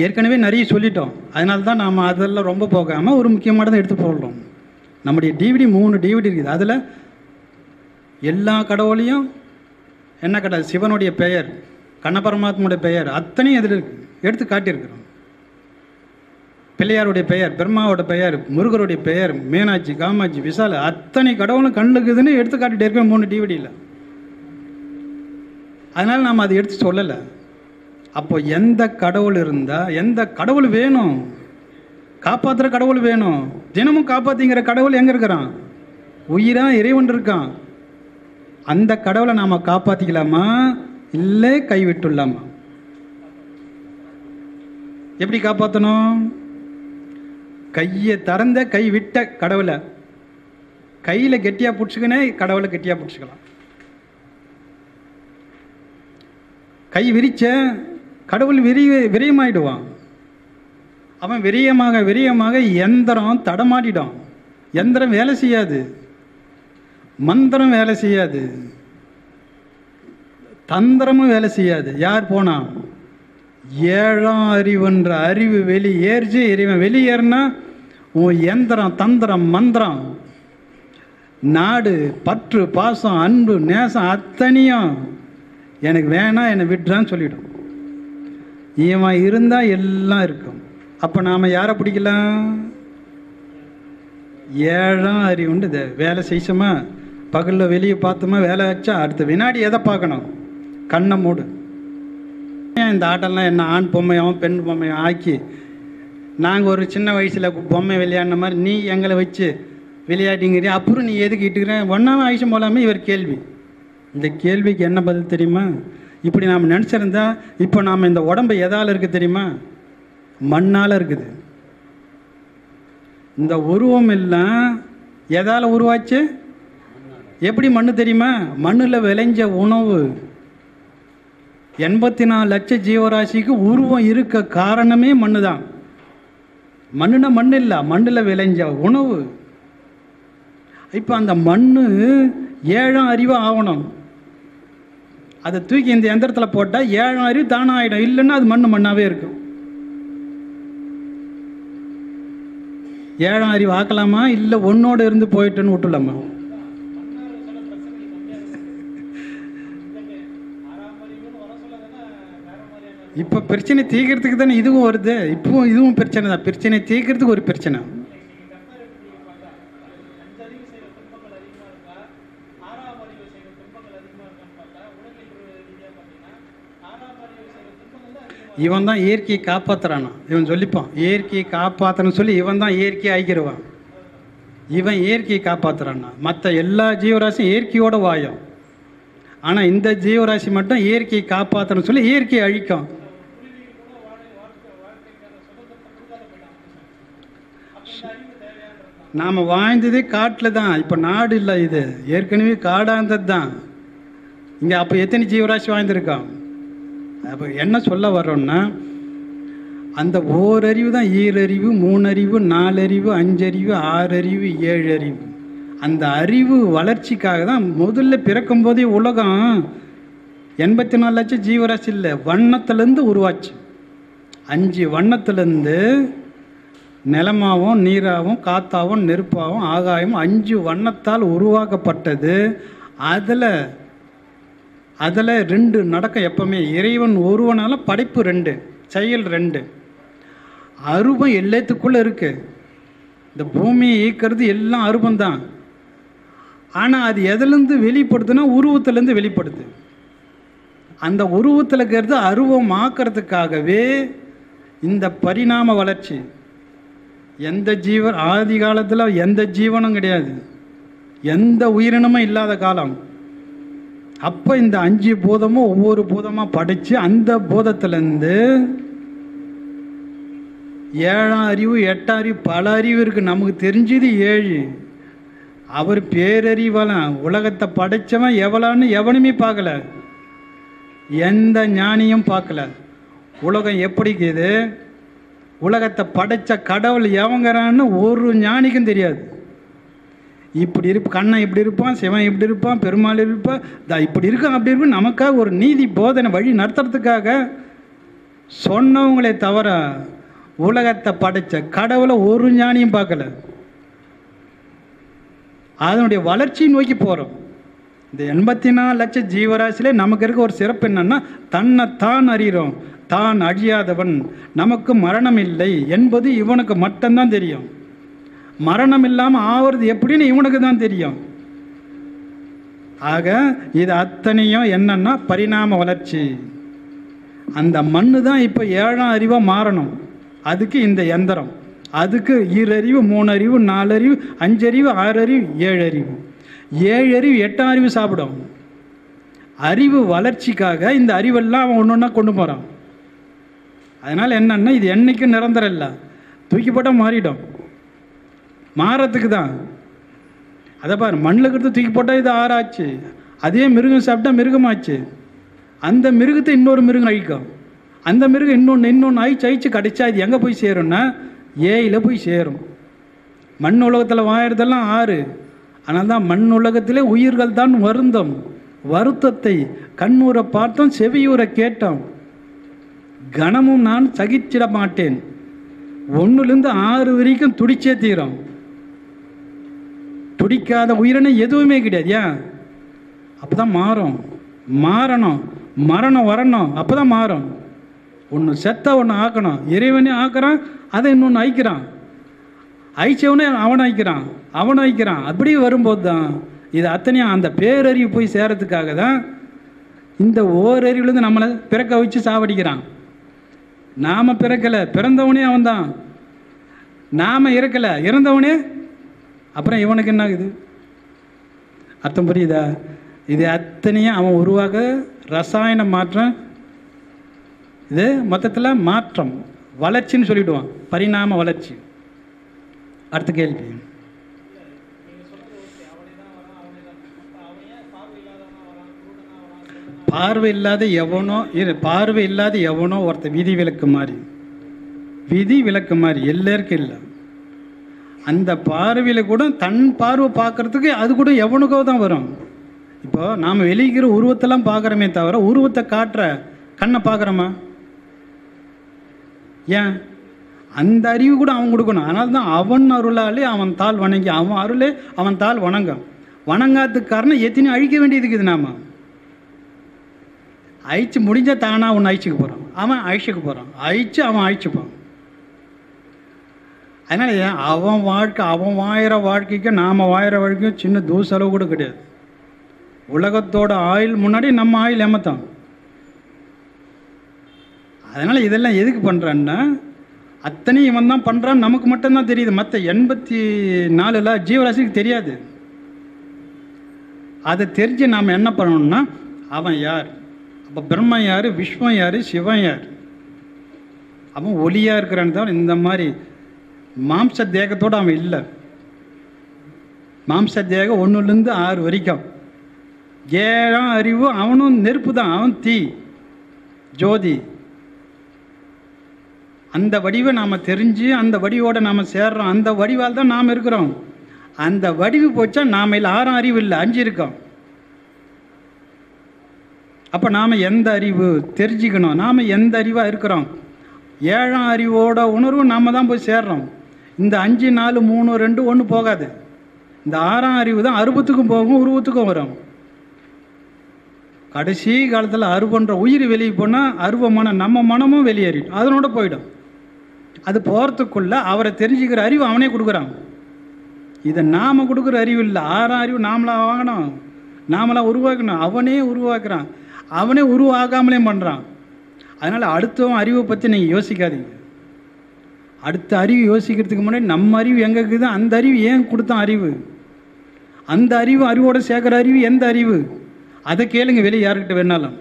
ஏற்கனவே நிறைய சொல்லிட்டோம். அதனால தான் நாம் அதெல்லாம் ரொம்ப போகாமல் ஒரு முக்கியமானதை எடுத்து போடுறோம். நம்முடைய டிவிடி 3 டிவிடி இருக்குது. அதில் எல்லா கடவுளையும் என்ன கடவுள், சிவனுடைய பெயர், கண்ணபரமாத்மனுடைய பெயர் அத்தனையும் அதில் இருக்குது, எடுத்து காட்டியிருக்கிறோம். பிள்ளையாருடைய பெயர், பிரம்மாவோட பெயர், முருகருடைய பெயர், மீனாட்சி, காமாட்சி, விசால அத்தனை கடவுளும் கண்ணுக்குதுன்னு எடுத்து காட்டிகிட்டே இருக்கோம் 3 டிவிடியில். அதனால் நாம் அதை எடுத்து சொல்லலை. அப்போ எந்த கடவுள் இருந்தால், எந்த கடவுள் வேணும், காப்பாற்றுற கடவுள் வேணும். தினமும் காப்பாற்றிங்கிற கடவுள் எங்கே இருக்கிறான்? உயிராக இறைவன் இருக்கான். அந்த கடவுளை நாம் காப்பாற்றிக்கலாமா இல்லை கைவிட்டுள்ளாமா? எப்படி காப்பாற்றணும்? கையை திறந்த கை விட்ட கடவுளை கையில் கெட்டியாக பிடிச்சிக்கினே கடவுளை கெட்டியாக பிடிச்சிக்கலாம். கை விரிச்ச கடவுள் விரியமாயிடுவான். அவன் விரியமாக எந்திரம் தடமாடிடும். எந்திரம் வேலை செய்யாது, மந்திரம் வேலை செய்யாது, தந்திரமும் வேலை செய்யாது. யார் போனா? ஏழாம் அறிவுன்ற அறிவு வெளியேறிச்சு. இறைவன் வெளியேறினா உன் எந்திரம், தந்திரம், மந்திரம், நாடு, பற்று, பாசம், அன்பு, நேசம் அத்தனையும் எனக்கு வேணாம், என்னை விட்டுறான்னு சொல்லிடும். இவன் இருந்தால் எல்லாம் இருக்கும். அப்போ நாம் யாரை பிடிக்கலாம்? ஏழாம் அறிவுண்டு வேலை செய்சோமா, பகலில் வெளியே பார்த்தோமா, வேலை வச்சா அடுத்த வினாடி எதை பார்க்கணும்? கண்ணை மூடு. இந்த ஆட்டெல்லாம் என்ன ஆண் பொம்மையாகவும் பெண் பொம்மையும் ஆக்கி நாங்கள் ஒரு சின்ன வயசில் பொம்மை விளையாடின மாதிரி நீ எங்களை வச்சு விளையாட்டிங்கிறீ, அப்புறம் நீ எதுக்கு இட்டுக்கிறேன்? ஒன்றாவது ஆயுஷம் போலாமே இவர் கேள்வி. இந்த கேள்விக்கு என்ன பதில் தெரியுமா? இப்படி நாம் நினச்சிருந்தா இப்போ நாம் இந்த உடம்பு எதால் இருக்குது தெரியுமா? மண்ணால் இருக்குது. இந்த உருவம் எல்லாம் எதால் உருவாச்சு? எப்படி மண்ணு தெரியுமா? மண்ணில் விளைஞ்ச உணவு. 84 லட்சம் ஜீவராசிக்கு உருவம் இருக்க காரணமே மண்ணு தான். மண்ணுனா மண் இல்லை, மண்ணில் விளைஞ்ச உணவு. இப்போ அந்த மண்ணு ஏழாம் அறிவாக ஆகணும். அதை தூக்கி இந்த எந்திரத்தில் போட்டால் ஏழாம் அறிவு தானாக ஆகிடும். இல்லைன்னா அது மண்ணாகவே இருக்கும். ஏழாம் அறிவு ஆக்கலாமா இல்லை ஒன்னோடு இருந்து போயிட்டுன்னு விட்டுலாமா? இப்போ பிரச்சனை தீர்க்கிறதுக்கு தானே இதுவும் வருது. இப்பவும் இதுவும் பிரச்சனை தான். பிரச்சனை தீர்க்கிறதுக்கு ஒரு பிரச்சனை. இவன் தான் இயற்கையை காப்பாற்றுறானா? இவன் சொல்லிப்பான் இயற்கையை காப்பாற்றணும்னு சொல்லி இவன் தான் இயற்கையை ஆக்கிடுவான். இவன் இயற்கையை காப்பாற்றுறானா? மற்ற எல்லா ஜீவராசியும் இயற்கையோட வாயும். ஆனால் இந்த ஜீவராசி மட்டும் இயற்கையை காப்பாற்றணும்னு சொல்லி இயற்கையை அழிக்கும். நாம் வாழ்ந்ததே காட்டில் தான். இப்போ நாடு இல்லை, இது ஏற்கனவே காடாந்தது தான் இங்கே. அப்போ எத்தனை ஜீவராசி வாழ்ந்திருக்கான்? அப்போ என்ன சொல்ல வர்றோம்னா, அந்த ஓரறிவு தான் ஈரறிவு, 3 அறிவு, 4 அறிவு, 5 அறிவு, 6 அறிவு, 7 அறிவு. அந்த அறிவு வளர்ச்சிக்காக தான் முதல்ல பிறக்கும் போதே உலகம் 84 லட்சம் ஜீவராசி இல்லை, வண்ணத்திலேருந்து உருவாச்சு. 5 வண்ணத்திலேருந்து நிலமாகவும் நீராகவும் காத்தாகவும் நெருப்பாகவும் ஆகாயமும் 5 வண்ணத்தால் உருவாக்கப்பட்டது. அதில் 2 நடக்கும் எப்பவுமே. இறைவன் ஒருவனால படைப்பு 2, செயல் 2. அருவம் எல்லாத்துக்குள்ளே இருக்கு. இந்த பூமியை ஈக்கிறது எல்லாம் அருவம்தான். ஆனால் அது எதுலேருந்து வெளிப்படுதுன்னா உருவத்திலேருந்து வெளிப்படுது. அந்த உருவத்தில் இருக்கிறது அருவம் ஆக்கிறதுக்காகவே இந்த பரிணாம வளர்ச்சி. எந்த ஆதி காலத்தில் எந்த ஜீவனும் கிடையாது, எந்த உயிரினமும் இல்லாத காலம். அப்போ இந்த 5 பூதமும் ஒவ்வொரு பூதமாக படைச்சு அந்த பூதத்திலேருந்து 7ஆம் அறிவு 8ஆம் அறிவு பல அறிவு இருக்குது. நமக்கு தெரிஞ்சது 7. அவர் பேரறிவலாம். உலகத்தை படைச்சவன் எவ்வளோன்னு எவனுமே பார்க்கல. எந்த ஞானியும் பார்க்கல. உலகம் எப்படி இருக்குது, உலகத்தை படைத்த கடவுள் எவங்கிறான்னு ஒரு ஞானிக்கும் தெரியாது. இப்படி கண்ணன் இப்படி இருப்பான், சிவன் இப்படி இருப்பான், பெருமாள் இருப்பான், இப்படி இருக்கும் அப்படி இருக்கும் நமக்காக ஒரு நீதி போதனை வழி நடத்துறதுக்காக சொன்னவங்களே தவிர உலகத்தை படைத்த கடவுளை ஒரு ஞானியும் பார்க்கல. அதனுடைய வளர்ச்சியை நோக்கி போகிறோம். இந்த 84 லட்சம் ஜீவராசிலே நமக்கு இருக்க ஒரு சிறப்பு என்னன்னா, தன்னைத்தான் அறிகிறோம். தான் அழியாதவன், நமக்கு மரணம் இல்லை என்பது இவனுக்கு மட்டும்தான் தெரியும். மரணம் இல்லாமல் ஆவது எப்படின்னு இவனுக்கு தான் தெரியும். ஆக இது அத்தனையும் என்னன்னா பரிணாம வளர்ச்சி. அந்த மண்ணு தான் இப்போ 7ஆம் அறிவாக மாறணும். அதுக்கு இந்த எந்திரம், அதுக்கு 2 அறிவு 3 அறிவு 4 அறிவு 5 அறிவு 6 அறிவு 7 அறிவு 7 அறிவு 8ஆம் அறிவு சாப்பிடும். அறிவு வளர்ச்சிக்காக இந்த அறிவெல்லாம் அவன் ஒன்று ஒன்றா கொண்டு போகிறான். அதனால் என்னன்னா இது என்னைக்கும் நிரந்தரம் இல்லை, தூக்கி போட்டால் மாறிடும். மாறத்துக்கு தான். அதை பாரு, மண்ணில் கிட்ட தூக்கி போட்டால் இது ஆறாச்சு, அதே மிருகம் சாப்பிட்டா மிருகமாச்சு. அந்த மிருகத்தை இன்னொரு மிருகம் அழிக்கும், அந்த மிருகம் இன்னொன்று அழிச்சு கடிச்சா இது எங்கே போய் சேரும்னா ஏயில் போய் சேரும். மண் உலகத்தில் வாயறதெல்லாம் 6. ஆனால் தான் மண் உலகத்திலே உயிர்கள் தான் வருந்தம். வருத்தத்தை கண்ணூரை பார்த்தோம், செவியூரை கேட்டோம். கணமும் நான் சகிச்சிட மாட்டேன். 1லேருந்து 6 வரைக்கும் துடிச்சே தீரும். துடிக்காத உயிரினை எதுவுமே கிடையாது. ஏன்? அப்போ தான் மாறணும். மரணம் வரணும், அப்போ தான் மாறும். ஒன்று செத்த ஒன்று ஆக்கணும். இறைவனே ஆக்குறான், அதை இன்னொன்று ஐக்கிறான். ஐச்சவனே அவனை ஐக்கிறான். அப்படி வரும்போது தான் இது அத்தனையும் அந்த பேரறிவு போய் சேரத்துக்காக தான் இந்த ஓரறிவுலேருந்து நம்மளை பிறக்க வச்சு சாவடிக்கிறான். நாம் பிறக்கலை, பிறந்தவனே அவன் தான். நாம் இறக்கலை, இறந்தவனே. அப்புறம் இவனுக்கு என்ன ஆகுது? அர்த்தம் புரியுதா? இது அத்தனையும் அவன் உருவாக ரசாயன மாற்றம். இது மொத்தத்தில் மாற்றம், வளர்ச்சின்னு சொல்லிவிடுவான். பரிணாம வளர்ச்சி. அடுத்த கேள்வி. பார்வை இல்லாத எவனோ ஒருத்தர் விதி விலக்கு மாதிரி எல்லாருக்கும் இல்லை. அந்த பார்வையில் கூட தன் பார்வை பார்க்கறதுக்கு அது கூட எவனுக்கோ தான் வரும். இப்போ நாம் வெளியிற உருவத்தெல்லாம் பார்க்குறோமே தவிர உருவத்தை காட்டுற கண்ணை பார்க்குறோமா? ஏன்? அந்த அறிவு கூட அவன் கொடுக்கணும். அதனால தான் அவன் அருளாலே அவன் தாள் வணங்கி, அவன் அருளே அவன் தாள் வணங்காததுக்கு காரணம் எத்தனையும் அழிக்க வேண்டியதுக்குது. நாம் அழிச்சு முடிஞ்சால் தானா ஒன்று அழிச்சுக்க போகிறான், அவன் அழிச்சுக்க போகிறான், அவன் அழிச்சுப்பான். அதனால் அவன் வாழ்க்கை, அவன் வாயிற வாழ்க்கைக்கு நாம் வாயிற வாழ்க்கைக்கும் சின்ன தூசளவு கூட கிடையாது. உலகத்தோட ஆயுள் முன்னாடி நம்ம ஆயுள் ஏமாத்தான். அதனால் இதெல்லாம் எதுக்கு பண்ணுறான்னா, அத்தனையும் இவன் தான் பண்ணுறான்னு நமக்கு மட்டும்தான் தெரியுது. மற்ற 84 ஜீவராசிக்கு தெரியாது. அதை தெரிஞ்சு நாம் என்ன பண்ணணும்னா, அவன் யார், அப்போ பிரம்மன் யார், விஸ்வம் யார், சிவன் யார், அவன் ஒளியாக இருக்கிறான்னு தவிர இந்த மாதிரி மாம்ச தேகத்தோடு அவன் இல்லை. மாம்ச தேகம் 1லேருந்து 6 வரைக்கும். 7ஆம் அறிவு அவனும் நெருப்பு தான், அவன் தீ ஜோதி. அந்த வடிவை நாம் தெரிஞ்சு அந்த வடிவோடு நாம் சேர்றோம். அந்த வடிவால் தான் நாம் இருக்கிறோம். அந்த வடிவு போச்சா நாம் இல்லை 6ஆம் அறிவு இல்லை, 5 இருக்கோம். அப்போ நாம் எந்த அறிவு தெரிஞ்சுக்கணும், நாம் எந்த அறிவாக இருக்கிறோம். 7ஆம் அறிவோட உணர்வு நாம் தான் போய் சேர்றோம். இந்த 5 4 3 2 1 போகாது. இந்த 6ஆம் அறிவு தான் அருவத்துக்கும் போகும், உருவத்துக்கும் வரும். கடைசி காலத்தில் அருவன்ற உயிர் வெளியே போனால் அருவமான நம்ம மனமும் வெளியேறிடும், அதனோட போயிடும். அது போகிறதுக்குள்ள அவரை தெரிஞ்சுக்கிற அறிவு அவனே கொடுக்குறான். இதை நாம் கொடுக்குற அறிவு இல்லை. 6ஆம் அறிவு நாமளாக வாங்கணும், நாமளாக உருவாக்கணும். அவனே உருவாக்குறான், அவனே உருவாகாமலே பண்ணுறான். அதனால் அடுத்தவன் அறிவை பற்றி நீங்கள் யோசிக்காதீங்க. அடுத்த அறிவு யோசிக்கிறதுக்கு முன்னாடி நம்ம அறிவு எங்கே இருக்குது, அந்த அறிவு ஏன் கொடுத்தான் அறிவு, அந்த அறிவு அறிவோட சேர்க்குற அறிவு எந்த அறிவு, அதை கேளுங்க. வெளியே யாருக்கிட்ட வேணாலும்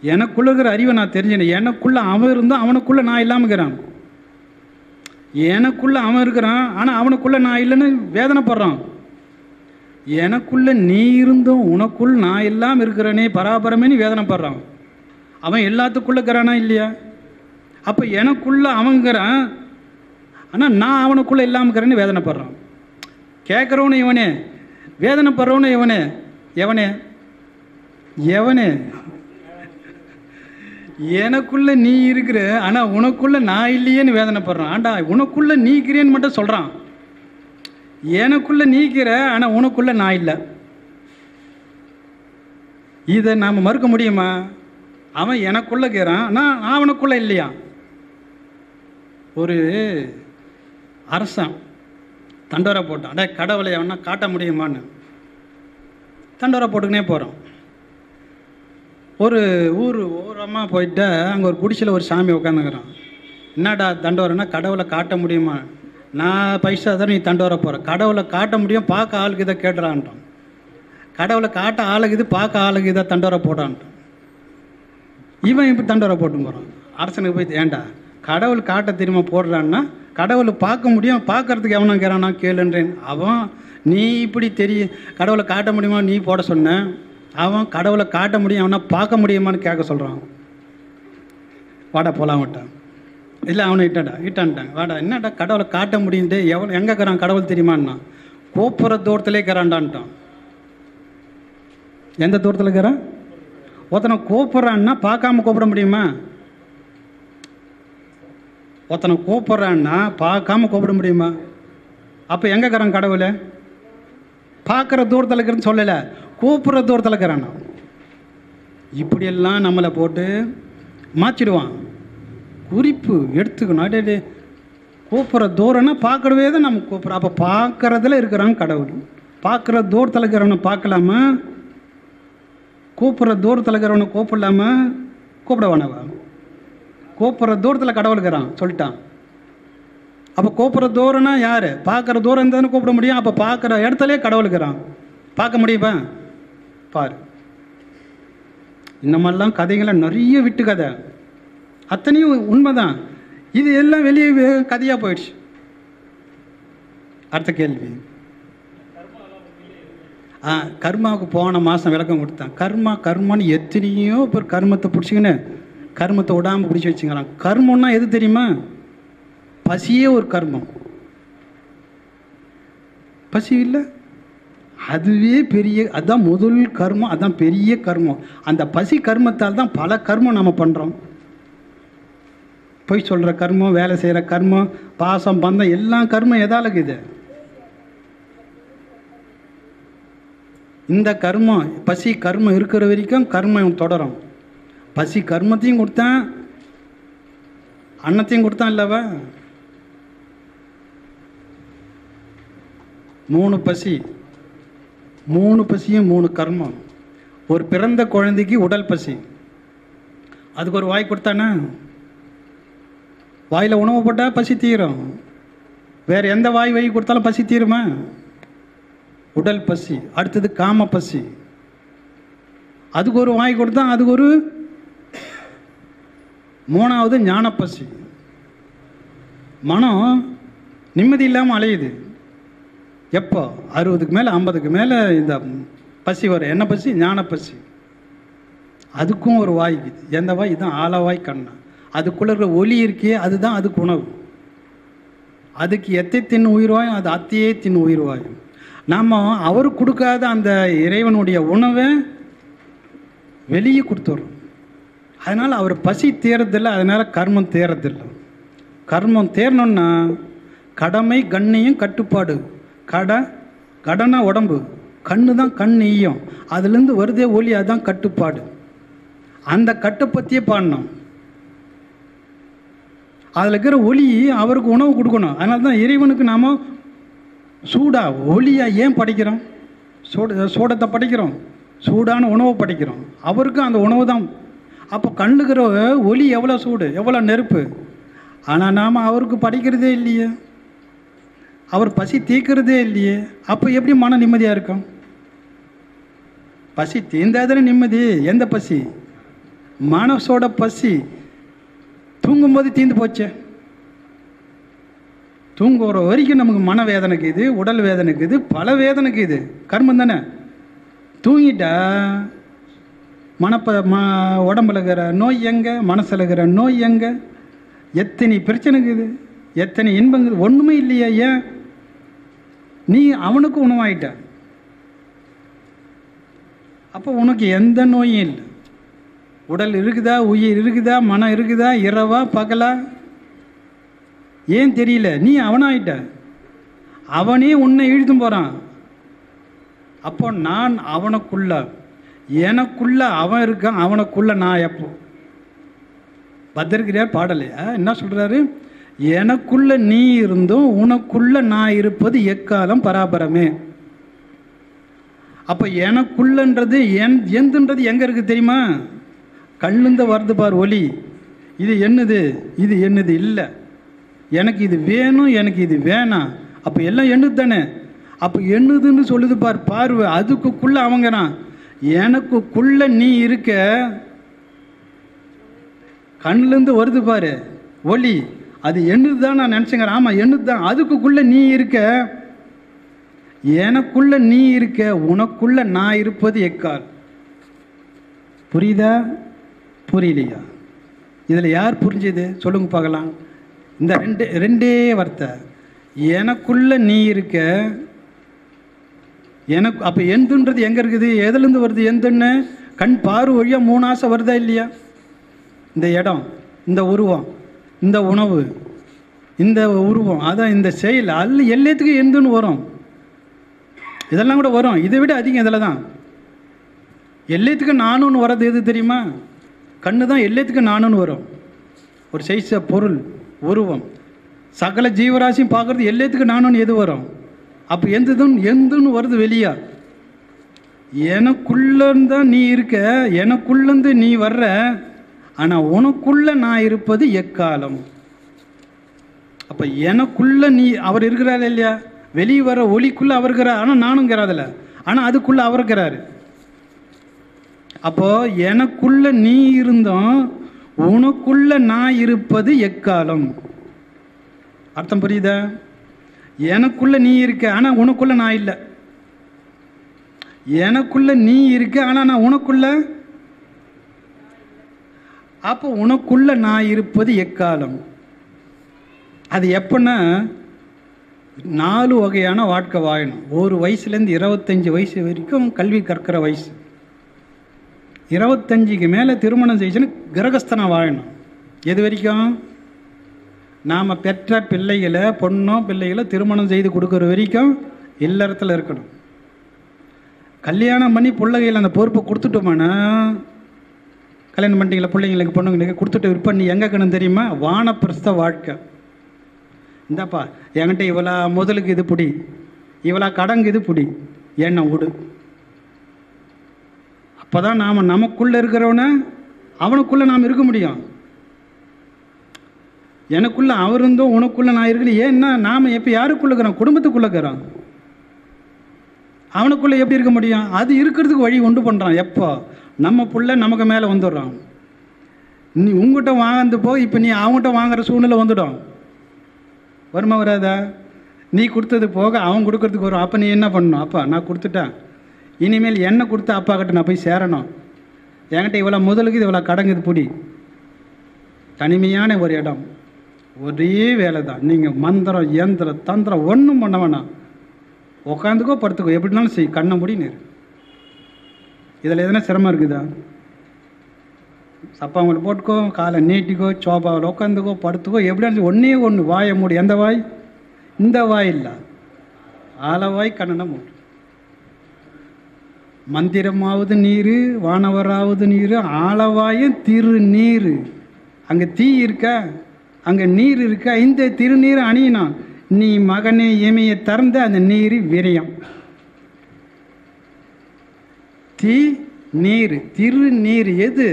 எனக்குள்ள இருக்கிற அறிவை நான் தெரிஞ்சுனேன். எனக்குள்ளே அவன் இருந்தால் அவனுக்குள்ளே நான் இல்லாமல் இருக்கிறான். எனக்குள்ளே அவன் இருக்கிறான், ஆனால் அவனுக்குள்ளே நான் இல்லைன்னு வேதனைப்படுறான். எனக்குள்ளே நீ இருந்தும் உனக்குள் நான் இல்லாமல் இருக்கிறனே பராபரமேன்னு வேதனைப்படுறான். அவன் எல்லாத்துக்குள்ளே இருக்கிறானா இல்லையா? அப்போ எனக்குள்ளே அவங்கிறான், ஆனால் நான் அவனுக்குள்ளே இல்லாமல் இருக்கிறேன்னு வேதனைப்படுறான். கேட்குறவனு இவனே, வேதனைப்படுறவனு இவனே. எவனே? எவனே? எனக்குள்ளே நீ இருக்கிற, ஆனால் உனக்குள்ளே நான் இல்லையேன்னு வேதனைப்படுறான். ஆண்டா, உனக்குள்ளே நீக்கிறேன்னு மட்டும் சொல்கிறான். எனக்குள்ளே நீக்கிற, ஆனால் உனக்குள்ளே நான் இல்லை. இதை நாம் மறுக்க முடியுமா? அவன் எனக்குள்ளே இருக்கிறான், நான் அவனுக்குள்ளே இல்லையா? ஒரு அரசன் தண்டோரை போட்டான். அடே கடவுளை அவனா காட்ட முடியுமான்னு தண்டோரை போட்டுக்கினே போகிறான். ஒரு ஓரமாக போயிட்டு அங்கே ஒரு குடிசையில் ஒரு சாமி உட்காந்துக்கிறான். என்னடா தண்டோரைன்னா, கடவுளை காட்ட முடியுமா? நான் பைசா தான், நீ தண்டோரை போகிற. கடவுளை காட்ட முடியும், பார்க்க ஆளுக்கு இதை கேட்டுறான்ட்டான். கடவுளை காட்ட ஆளுக்கு இது, பார்க்க ஆளுக்கு இதை தண்டோரை போடான்ட்டான். இவன் இப்படி தண்டோரை போட்டு போகிறான். அரசனுக்கு போய், ஏண்டா கடவுள் காட்ட தெரியுமா போடுறான்னா, கடவுளை பார்க்க முடியும், பார்க்கறதுக்கு எவனும் கேட்றானா கேளுன்றேன். அவன் நீ இப்படி கடவுளை காட்ட முடியுமா நீ போட சொன்ன. அவன் கடவுளை காட்ட முடியும், அவனை பார்க்க முடியுமான்னு கேட்க சொல்கிறான். வாடா போகலாம் விட்டான். இல்லை அவனை இட்டான்ட்டாங்க. வாடா, என்னடா கடவுளை காட்ட முடியுன்ட்டு எங்கே இருக்கிறான் கடவுள் தெரியுமான்னா, கோப்புற தூரத்திலே இருக்கிறான்டான்ட்டான். எந்த தூரத்தில் இருக்கிறான்? ஒருத்தனை கூப்பிட்றான்னா பார்க்காம கூப்பிட முடியுமா? ஒருத்தனை கூப்பிட்றான்னா பார்க்காம கூப்பிட முடியுமா? அப்போ எங்கே இருக்கிறான் கடவுளை? பார்க்குற தூரத்தில் இருக்கிறன்னு சொல்லலை, கூப்பிட்ற தூரத்தில் இருக்கிறான்னா. இப்படியெல்லாம் நம்மளை போட்டு மாற்றிடுவான். குறிப்பு எடுத்துக்கணும். அடே, கூப்பிட்ற தூரம்னா பார்க்கறவே தான் நம்ம கூப்பிட்றோம். அப்போ பார்க்குறதுல இருக்கிறான் கடவுள். பார்க்குற தூரத்தில் இருக்கிறவனை பார்க்கலாமா? கூப்பிட்ற தூரத்தில் இருக்கிறவனை கூப்பிடலாமா? கூப்பிடவானவா? கூப்பிட்ற தூரத்தில் கடவுள் இருக்கிறான் சொல்லிட்டான். அப்போ கூப்பிட்ற தூரம்னா யார்? பார்க்குற தூரம் இருந்தாலும் கூப்பிட முடியும். அப்போ பார்க்குற இடத்துலேயே கடவுள் இருக்கிறான். பார்க்க முடியுமா? பாரு. இந்த மாதிரிலாம் கதைகளை நிறைய விட்டு கதை, அத்தனையும் உண்மைதான். இது எல்லாம் வெளியே கதையாக போயிடுச்சு. அடுத்த கேள்வி. கர்மாவுக்கு போன மாதம் விளக்கம் கொடுத்தான். கர்மான்னு எத்தனையோ பேர் கர்மத்தை பிடிச்சிக்கின்னு கர்மத்தை விடாமல் பிடிச்சி வச்சுக்கிறான். கர்மம்னா எது தெரியுமா? பசியே ஒரு கர்மம். பசி இல்லை, அதுவே பெரிய, அதுதான் முதல் கர்மம், அதுதான் பெரிய கர்மம். அந்த பசி கர்மத்தால் தான் பல கர்மம் நம்ம பண்ணுறோம். பொய் சொல்கிற கர்மம், வேலை செய்கிற கர்மம், பாசம் பந்தம், எல்லா கர்மம் எதால இருக்குது? இந்த கர்மம், பசி கர்மம் இருக்கிற வரைக்கும் கர்மம் தொடரும். பசி கர்மத்தையும் கொடுத்தான், அன்னத்தையும் கொடுத்தான் இல்லவா? 3 பசி, 3 பசியும் 3 கர்மம். ஒரு பிறந்த குழந்தைக்கு உடல் பசி, அதுக்கு ஒரு வாய் கொடுத்தானே. வாயில் உணவு போட்டால் பசி தீரும். வேறு எந்த வாய் வழி கொடுத்தாலும் பசி தீருமா? உடல் பசி. அடுத்தது காம பசி, அதுக்கு ஒரு வாய் கொடுத்தா அதுக்கு ஒரு. 3வது ஞான பசி. மனம் நிம்மதி இல்லாமல் அலையுது. எப்போ 60க்கு மேலே 50க்கு மேலே இந்த பசி வரும். என்ன பசி? ஞான பசி. அதுக்கும் ஒரு வாய். எந்த வாய்? இதுதான் ஆலவாய் கண்ணா. அதுக்குள்ள இருக்கிற ஒலி இருக்கே, அதுதான் அதுக்கு உணவு. அதுக்கு எத்தை தின்னு உயிர்வாயும், அது அத்தையே தின்னு உயிர்வாயும். நாம் அவர் கொடுக்காத அந்த இறைவனுடைய உணவை வெளியே கொடுத்துட்றோம். அதனால் அவர் பசி தேர்றதில்லை, அதனால் கர்மம் தேர்றதில்லை. கர்மம் தேரணும்னா கடமை, கண்ணியம், கட்டுப்பாடு. கடனா உடம்பு, கண்ணு தான் கண் ஈயம், அதுலேருந்து வருதே ஒலி, அதுதான் கட்டுப்பாடு. அந்த கட்டுப்பத்தியே பாடணும். அதில் இருக்கிற ஒலி அவருக்கு உணவு கொடுக்கணும். அதனால தான் இறைவனுக்கு நாம் சூடாக ஒலியாக ஏன் படைக்கிறோம்? சூடத்தை படைக்கிறோம், சூடான உணவை படைக்கிறோம். அவருக்கும் அந்த உணவு தான். அப்போ கண்ணுக்கிற ஒலி எவ்வளோ சூடு, எவ்வளோ நெருப்பு. ஆனால் நாம் அவருக்கு படைக்கிறதே இல்லையே, அவர் பசி தீர்க்கிறதே இல்லையே. அப்போ எப்படி மன நிம்மதியாக இருக்கும்? பசி தீர்ந்தாதானே நிம்மதி. எந்த பசி? மனசோட பசி. தூங்கும்போது தீர்ந்து போச்சே. தூங்குற வரைக்கும் நமக்கு மன வேதனைக்கு இது, உடல் வேதனைக்கு இது, பல வேதனைக்கு இது. கர்மம் தானே. தூங்கிட்டா உடம்புல இருக்கிற நோய் எங்கே, மனசில் இருக்கிற நோய் எங்கே, எத்தனை பிரச்சனை இருக்குது, எத்தனை இன்பங்கள், ஒன்றுமே இல்லையா? ஏன்? நீ அவனுக்கு உணவாயிட்ட. அப்போ உனக்கு எந்த நோயும் இல்லை. உடல் இருக்குதா, உயிர் இருக்குதா, மனம் இருக்குதா, இரவா பகலா, ஏன் தெரியல? நீ அவனாயிட்ட. அவனே உன்னை இழுத்தும் போகிறான். அப்போ நான் அவனுக்குள்ள, எனக்குள்ள அவன் இருக்கான், அவனுக்குள்ள நான். எப்போ பத்திரிக்கையா பாடலையா என்ன சொல்கிறாரு? எனக்குள்ள நீ இருந்தும் உனக்குள்ள நான் இருப்பது எக்காலம் பராபரமே. அப்போ எனக்குள்ளன்றது எந்துன்றது எங்கே இருக்குது தெரியுமா? கண்ணுந்த வருது பார் ஒலி. இது என்னது, இது என்னது இல்லை, எனக்கு இது வேணும், எனக்கு இது வேணாம். அப்போ எல்லாம் எண்ணுது தானே. அப்போ எண்ணுதுன்னு சொல்லுது பார் பார்வை. அதுக்குள்ளே அவங்கிறான், எனக்குள்ள நீ இருக்க. கண்ணுலேருந்து வருது பாரு ஒலி, அது எண்ணுது தான். நான் நினச்சேங்கிறேன், ஆமாம் எண்ணுது தான். அதுக்குள்ளே நீ இருக்க, எனக்குள்ள நீ இருக்க, உனக்குள்ள நான் இருப்பது எக்கால். புரியுதா? புரியலையா? இதில் யார் புரிஞ்சது சொல்லுங்க பார்க்கலாம். இந்த ரெண்டே வார்த்தை, எனக்குள்ள நீ இருக்க, எனக்கு. அப்போ எந்துன்றது எங்கே இருக்குது, எதுலேருந்து வருது? எந்துன்னு கண் பார்வை வழியாக 3 ஆசை வருதா இல்லையா? இந்த இடம், இந்த உருவம், இந்த உணவு, இந்த உருவம், அதான் இந்த செயல், அல்ல எல்லாத்துக்கும் எந்துன்னு வரும். இதெல்லாம் கூட வரும். இதை விட அதிகம் இதில் தான். எல்லாத்துக்கும் நானுன்னு வர்றது எது தெரியுமா? கண்ணு தான் எல்லாத்துக்கும் நானுன்னு வரும். ஒரு சைஸ பொருள், உருவம், சகல ஜீவராசியும் பார்க்குறது எல்லாத்துக்கும் நானுன்னு எது வரும்? அப்போ எந்துன்னு வருது வெளியா. எனக்குள்ளந்தான் நீ இருக்க, எனக்குள்ளேருந்து நீ வர்ற, ஆனால் உனக்குள்ள நான் இருப்பது எக்காலம். அப்போ எனக்குள்ள நீ அவர் இருக்கிறாரு இல்லையா? வெளியே வர ஒளிக்குள்ளே அவர் இருக்கிறார், ஆனால் நானுங்கிறாதில்ல, ஆனால் அதுக்குள்ளே அவர் இருக்கிறாரு. அப்போ எனக்குள்ள நீ இருந்தோம், உனக்குள்ள நான் இருப்பது எக்காலம். அர்த்தம் புரியுதா? எனக்குள்ள நீ இருக்க, ஆனால் உனக்குள்ள நான் இல்லை. எனக்குள்ள நீ இருக்க, ஆனால் நான் உனக்குள்ள. அப்போ உனக்குள்ள நான் இருப்பது எக்காலம். அது எப்பன்னா 4 வகையான வாழ்க்கை வாழணும். ஒரு வயசுலேருந்து 25 வயசு வரைக்கும் கல்வி கற்கிற வயசு. 25க்கு மேலே திருமணம் செய்யணும், கிரகஸ்தனாக வாழணும். எது வரைக்கும்? நாம் பெற்ற பிள்ளைகளை, பொண்ணோ பிள்ளைகளை திருமணம் செய்து கொடுக்குற வரைக்கும் இல்லறத்தில் இருக்கணும். கல்யாணம் பண்ணி பிள்ளைகையில் அந்த பொறுப்பை கொடுத்துட்டோமானா, கல்யாணம் பண்ணிட்டீங்களா பிள்ளைங்களுக்கு, பொண்ணுங்களுக்கு கொடுத்துட்டு விற்ப நீ எங்கே இருக்கணும் தெரியுமா? வானப்பிரஸ்த வாழ்க்கை. இந்தாப்பா என்கிட்ட இவ்வளோ முதலுக்கு இது பிடி, இவ்வளோ கடங்கு இது பிடி, என்ன விடு. அப்போ தான் நாம் நமக்குள்ளே இருக்கிறவன அவனுக்குள்ளே நாம் இருக்க முடியும். எனக்குள்ளே அவர் இருந்தோம், உனக்குள்ளே நான் இருக்கல. ஏன்னா நாம் எப்போ யாருக்குள்ளே இருக்கிறோம்? குடும்பத்துக்குள்ளே இருக்கிறோம். அவனுக்குள்ளே எப்படி இருக்க முடியும்? அது இருக்கிறதுக்கு வழி உண்டு பண்ணுறான். எப்போ நம்ம புள்ள நமக்கு மேலே வந்துடுறான். நீ உங்ககிட்ட வாங்கந்து போ, இப்போ நீ அவங்ககிட்ட வாங்குற சூழ்நிலை வந்துடும். வருமா வராதா? நீ கொடுத்தது போக அவன் கொடுக்கறதுக்கு வரும். அப்போ நீ என்ன பண்ணணும்? அப்பா நான் கொடுத்துட்டேன், இனிமேல் என்ன கொடுத்த அப்பா கிட்ட நான் போய் சேரணும். என்கிட்ட இவ்வளோ முதலுக்கு இது இவ்வளோ கடங்குது பிடி. தனிமையான ஒரு இடம், ஒரே வேலை தான். நீங்கள் மந்திரம் இயந்திரம் தந்திரம் ஒன்றும் பண்ண வேணாம். உட்காந்துக்கோ படுத்துக்கோ, எப்படினாலும் செய், கண்ணை மூடி நேரு. இதில் எதனா சிரமம் இருக்குதா? சப்பாங்களை போட்டுக்கோ, காலை நீட்டிக்கோ, சோபாவில் உட்காந்துக்கோ, படுத்துக்கோ, எப்படின்னு ஒன்றே ஒன்று. வாயை மூடி. எந்த வாய்? இந்த வாய் இல்லை, ஆலவாய், கண்ணனை மூடு. மந்திரமாவது நீர், வானவராவது நீர், ஆலவாயும் திருநீர். அங்கே தீ இருக்கா, அங்கே நீர் இருக்கா? இந்த திருநீர் அணியணும். நீ மகனே இமையை திறந்த அந்த நீர் விரயம். தீ நீர், திருநீர் எது?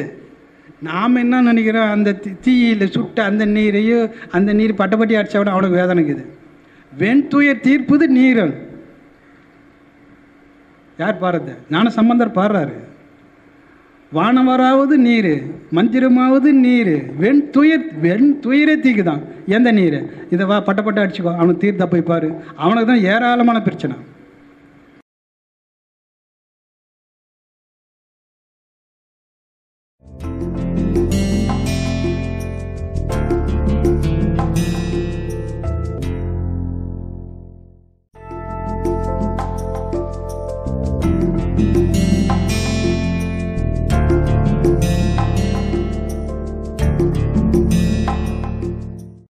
நாம் என்ன நினைக்கிறோம்? அந்த தீயில் சுட்ட அந்த நீரையும், அந்த நீர் பட்டப்பட்டி அடிச்சா விட அவனுக்கு வேதனைக்குது. வெண்துயர் தீர்ப்புது நீர். யார் பாடுறது? ஞான சம்பந்தர் பாடுறாரு. வானவராவது நீர், மந்திரமாவது நீர், வெண்துயரே தீக்குதான். எந்த நீர்? இதை வா பட்டப்பட்ட அடிச்சுக்கோ, அவனுக்கு தீர்த்த போய் பாரு. அவனுக்கு தான் ஏராளமான பிரச்சனை.